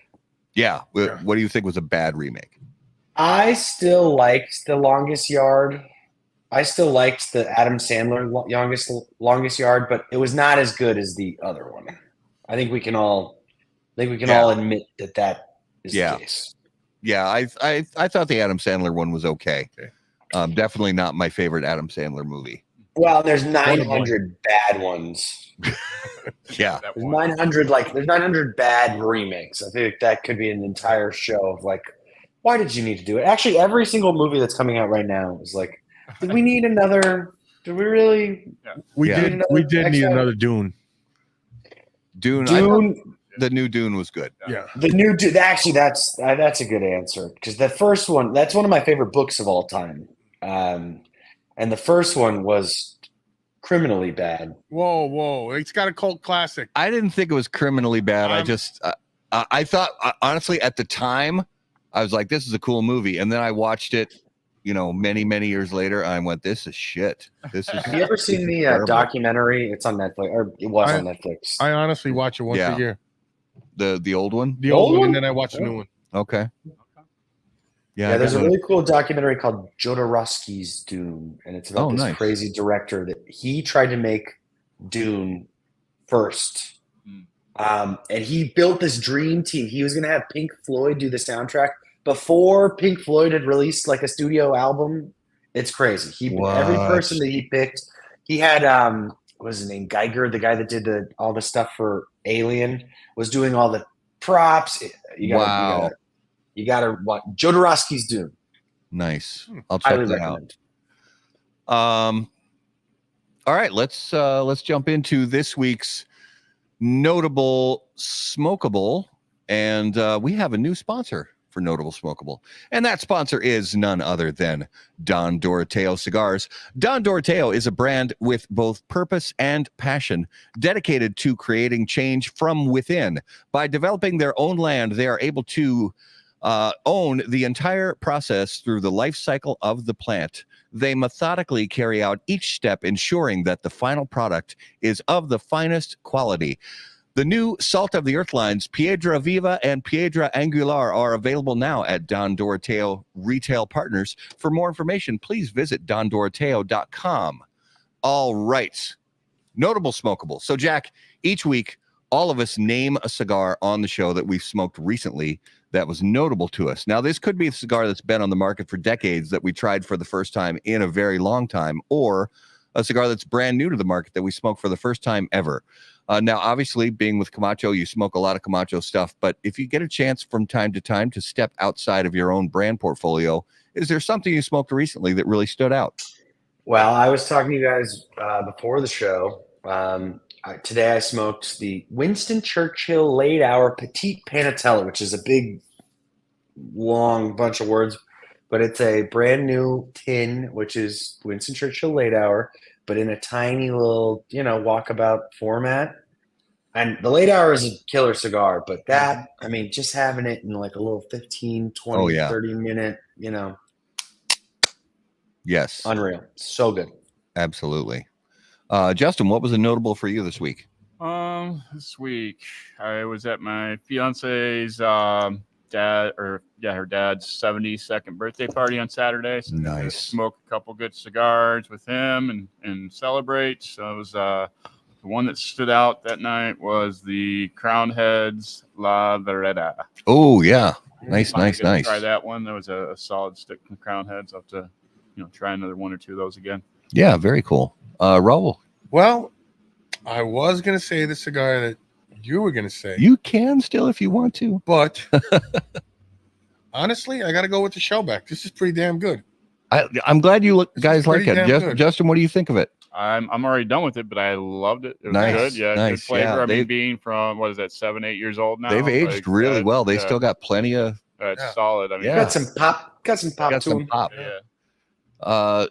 Yeah. What do you think was a bad remake? I still liked The Longest Yard. I still liked the Adam Sandler Longest Yard, but it was not as good as the other one. I think we can all admit that is the case. Yeah, I thought the Adam Sandler one was okay. Definitely not my favorite Adam Sandler movie. Well, there's 900 bad ones. Yeah, there's 900 bad remakes. I think that could be an entire show of like, why did you need to do it? Actually, every single movie that's coming out right now is like, did we need another? Did we really? Yeah. We did need another Dune. Dune. The new Dune was good. Yeah. The new Dune. Actually, that's a good answer because the first one, that's one of my favorite books of all time. And the first one was criminally bad. Whoa. It's got a cult classic. I didn't think it was criminally bad. I thought, honestly, at the time, I was like, this is a cool movie. And then I watched it, many, many years later. I went, this is shit. Have you ever seen the documentary? It's on Netflix, or it was on Netflix. I honestly watch it once a year. The old one? The old one, and then I watch the new one. Okay. Yeah, there's a really cool documentary called Jodorowsky's Dune, and it's about this crazy director that he tried to make Dune first. And he built this dream team. He was going to have Pink Floyd do the soundtrack before Pink Floyd had released like a studio album. It's crazy. Every person that he picked, he had what was his name? Geiger, the guy that did all the stuff for Alien, was doing all the props. You gotta watch Jodorowsky's Dune. Nice. I'll check that out. All right, let's jump into this week's Notable Smokable, and we have a new sponsor for Notable Smokable, and that sponsor is none other than Don Doroteo Cigars. Don Doroteo is a brand with both purpose and passion, dedicated to creating change from within. By developing their own land, they are able to own the entire process through the life cycle of the plant. They methodically carry out each step, ensuring that the final product is of the finest quality. The new Salt of the Earth lines, Piedra Viva and Piedra Angular, are available now at Don Doroteo retail partners. For more information, please visit dondoroteo.com. All right. Notable Smokable. So, Jack, each week, all of us name a cigar on the show that we've smoked recently that was notable to us. Now, this could be a cigar that's been on the market for decades that we tried for the first time in a very long time, or a cigar that's brand new to the market that we smoked for the first time ever. Now, obviously, being with Camacho, you smoke a lot of Camacho stuff, but if you get a chance from time to time to step outside of your own brand portfolio, is there something you smoked recently that really stood out? Well, I was talking to you guys before the show. Today I smoked the Winston Churchill Late Hour Petite Panatella, which is a big, long bunch of words, but it's a brand new tin, which is Winston Churchill Late Hour, but in a tiny little, walkabout format. And the Late Hour is a killer cigar, but that, I mean, just having it in like a little 15, 20, 30 minute, Yes. Unreal. So good. Absolutely. Justin, what was a notable for you this week? This week I was at my fiance's her dad's 72nd birthday party on Saturday. So nice. Smoke a couple good cigars with him and celebrate. So it was the one that stood out that night was the Crown Heads La Vereda. Oh yeah, nice. Try that one. There was a solid stick from Crown Heads. I'll have to try another one or two of those again. Yeah, very cool. Raul. Well, I was gonna say the cigar that you were gonna say. You can still if you want to, but honestly, I got to go with the Shellback. This is pretty damn good. I'm glad you guys like it. Justin, what do you think of it? I'm already done with it, but I loved it. It was good. Yeah, nice. Good flavor. Yeah, I mean, being from, what is that, 7-8 years old now? They've aged really well. They still got plenty of. It's solid. I mean, got some pop. Got some pop to them.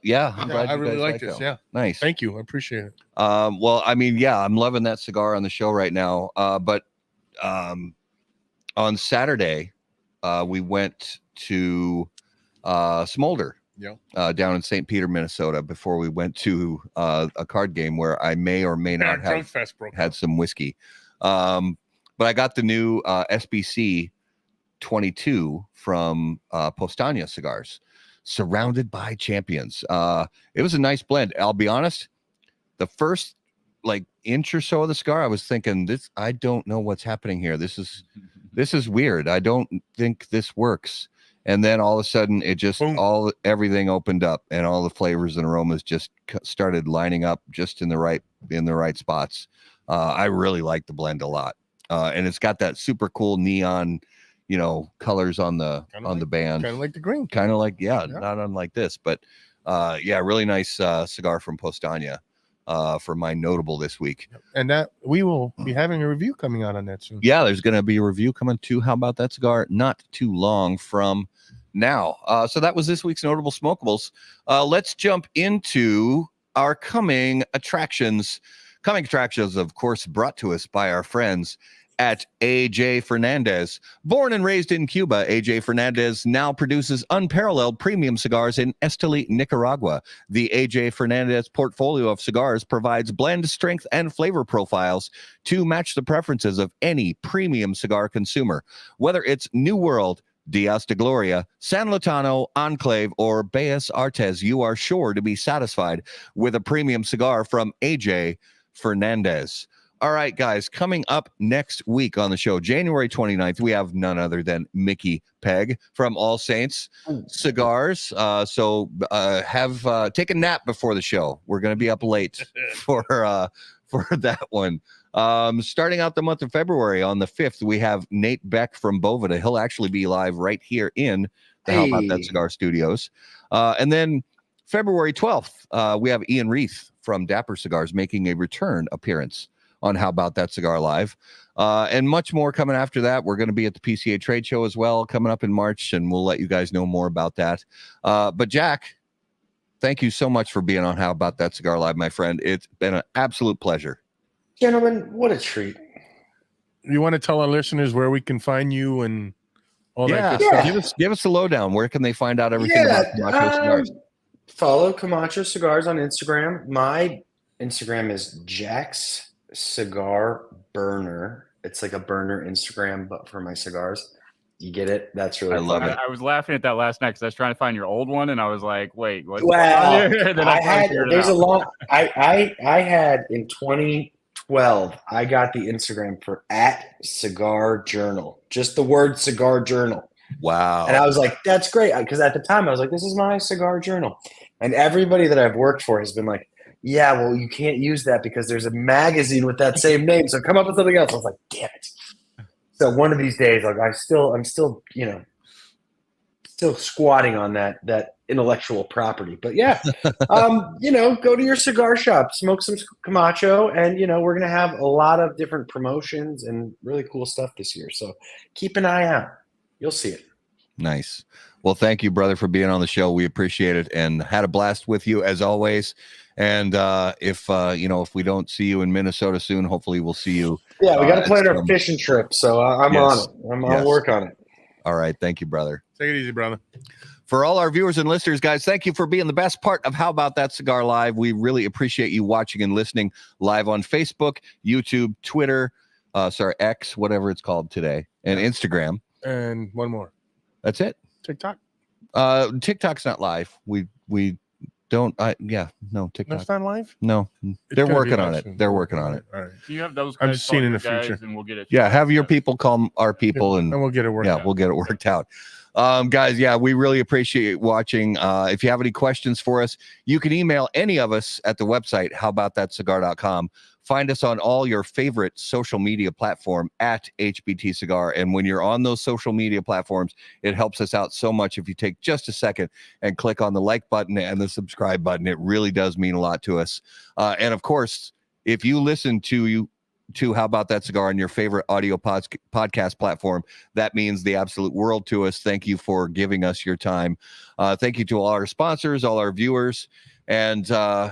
Yeah. I'm glad I you really guys like this. them. Yeah. Nice. Thank you. I appreciate it. Well, I mean, yeah, I'm loving that cigar on the show right now. But on on Saturday, we went to Smolder down in St. Peter, Minnesota, before we went to a card game where I may or may not have had some whiskey. But I got the new SBC 22 from Postania Cigars, surrounded by champions. It was a nice blend. I'll be honest, the first inch or so of the cigar, I was thinking, I don't know what's happening here. This is weird. I don't think this works. And then all of a sudden, it just everything opened up, and all the flavors and aromas just started lining up just in the right spots. I really like the blend a lot, and it's got that super cool neon, colors on the band, kind of like the green, not unlike this, but really nice cigar from Postania. For my notable this week. And that we will be having a review coming out on that soon. Yeah, there's going to be a review coming to How About That Cigar not too long from now. So that was this week's Notable Smokables. Let's jump into our coming attractions. Coming attractions, of course, brought to us by our friends at AJ Fernandez. Born and raised in Cuba, AJ Fernandez now produces unparalleled premium cigars in Esteli, Nicaragua. The AJ Fernandez portfolio of cigars provides blend, strength, and flavor profiles to match the preferences of any premium cigar consumer. Whether it's New World, Dias de Gloria, San Lotano, Enclave, or Bellas Artes, you are sure to be satisfied with a premium cigar from AJ Fernandez. All right, guys, coming up next week on the show, January 29th, we have none other than Mickey Pegg from All Saints Cigars. So take a nap before the show. We're going to be up late for that one. Starting out the month of February on the 5th, we have Nate Beck from Bovida. He'll actually be live right here in the How About That Cigar Studios. And then February 12th, we have Ian Reith from Dapper Cigars making a return appearance on How About That Cigar Live, and much more coming after that. We're going to be at the PCA trade show as well coming up in March, and we'll let you guys know more about that. But Jack, thank you so much for being on How About That Cigar Live, my friend. It's been an absolute pleasure. Gentlemen, what a treat. You want to tell our listeners where we can find you and all that good stuff? Give us the lowdown. Where can they find out everything about Camacho Cigars? Follow Camacho Cigars on Instagram. My Instagram is Jack's Cigar Burner. It's like a burner Instagram, but for my cigars. You get it? That's really I love it. I was laughing at that last night because I was trying to find your old one, and I was like, "Wait, what?" Well, I had in 2012. I got the Instagram for @Cigar Journal, just the word Cigar Journal. Wow! And I was like, "That's great," because at the time I was like, "This is my cigar journal," and everybody that I've worked for has been like, yeah, well, you can't use that because there's a magazine with that same name. So come up with something else. I was like, damn it. So one of these days, I'm still, still squatting on that intellectual property. But yeah, go to your cigar shop, smoke some Camacho, and we're gonna have a lot of different promotions and really cool stuff this year. So keep an eye out. You'll see it. Nice. Well, thank you, brother, for being on the show. We appreciate it and had a blast with you as always. And if we don't see you in Minnesota soon, hopefully we'll see you. Yeah, we got to plan our fishing trip, so I'm on it. I'll work on it. All right, thank you, brother. Take it easy, brother. For all our viewers and listeners, guys, thank you for being the best part of How About That Cigar Live. We really appreciate you watching and listening live on Facebook, YouTube, Twitter, X, whatever it's called today, and Instagram. And one more. That's it. TikTok. TikTok's not live. We don't. No TikTok. That's not live. No, they're working on it. They're working on it. All right. Do you have those? I'm just seeing in the future, and we'll get it. Yeah, have your people call our people, and we'll get it worked out. We'll get it worked out. Guys, we really appreciate watching. If you have any questions for us, you can email any of us at the website, howaboutthatcigar.com. Find us on all your favorite social media platform at HBT Cigar. And when you're on those social media platforms, it helps us out so much if you take just a second and click on the like button and the subscribe button. It really does mean a lot to us. And of course, if you listen to How About That Cigar on your favorite audio podcast platform, that means the absolute world to us. Thank you for giving us your time. Thank you to all our sponsors, all our viewers. And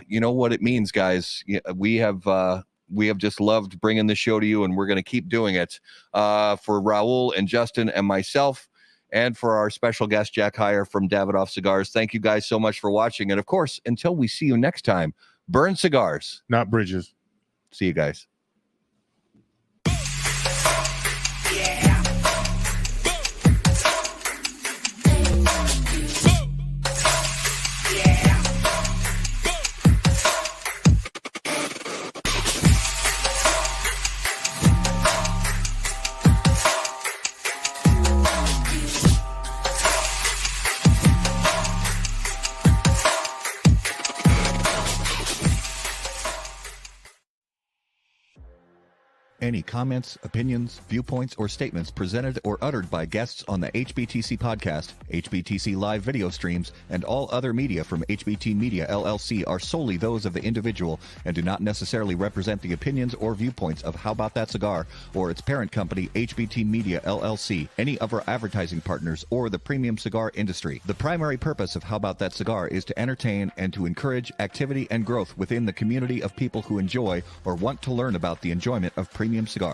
you know what it means, guys. We have we have just loved bringing the show to you, and we're going to keep doing it. For Raul and Justin and myself, and for our special guest, Jack Heyer from Davidoff Cigars, thank you guys so much for watching. And of course, until we see you next time, burn cigars, not bridges. See you guys. Any comments, opinions, viewpoints, or statements presented or uttered by guests on the HBTC podcast, HBTC live video streams, and all other media from HBT Media LLC are solely those of the individual and do not necessarily represent the opinions or viewpoints of How About That Cigar or its parent company, HBT Media LLC, any of our advertising partners, or the premium cigar industry. The primary purpose of How About That Cigar is to entertain and to encourage activity and growth within the community of people who enjoy or want to learn about the enjoyment of premium cigars.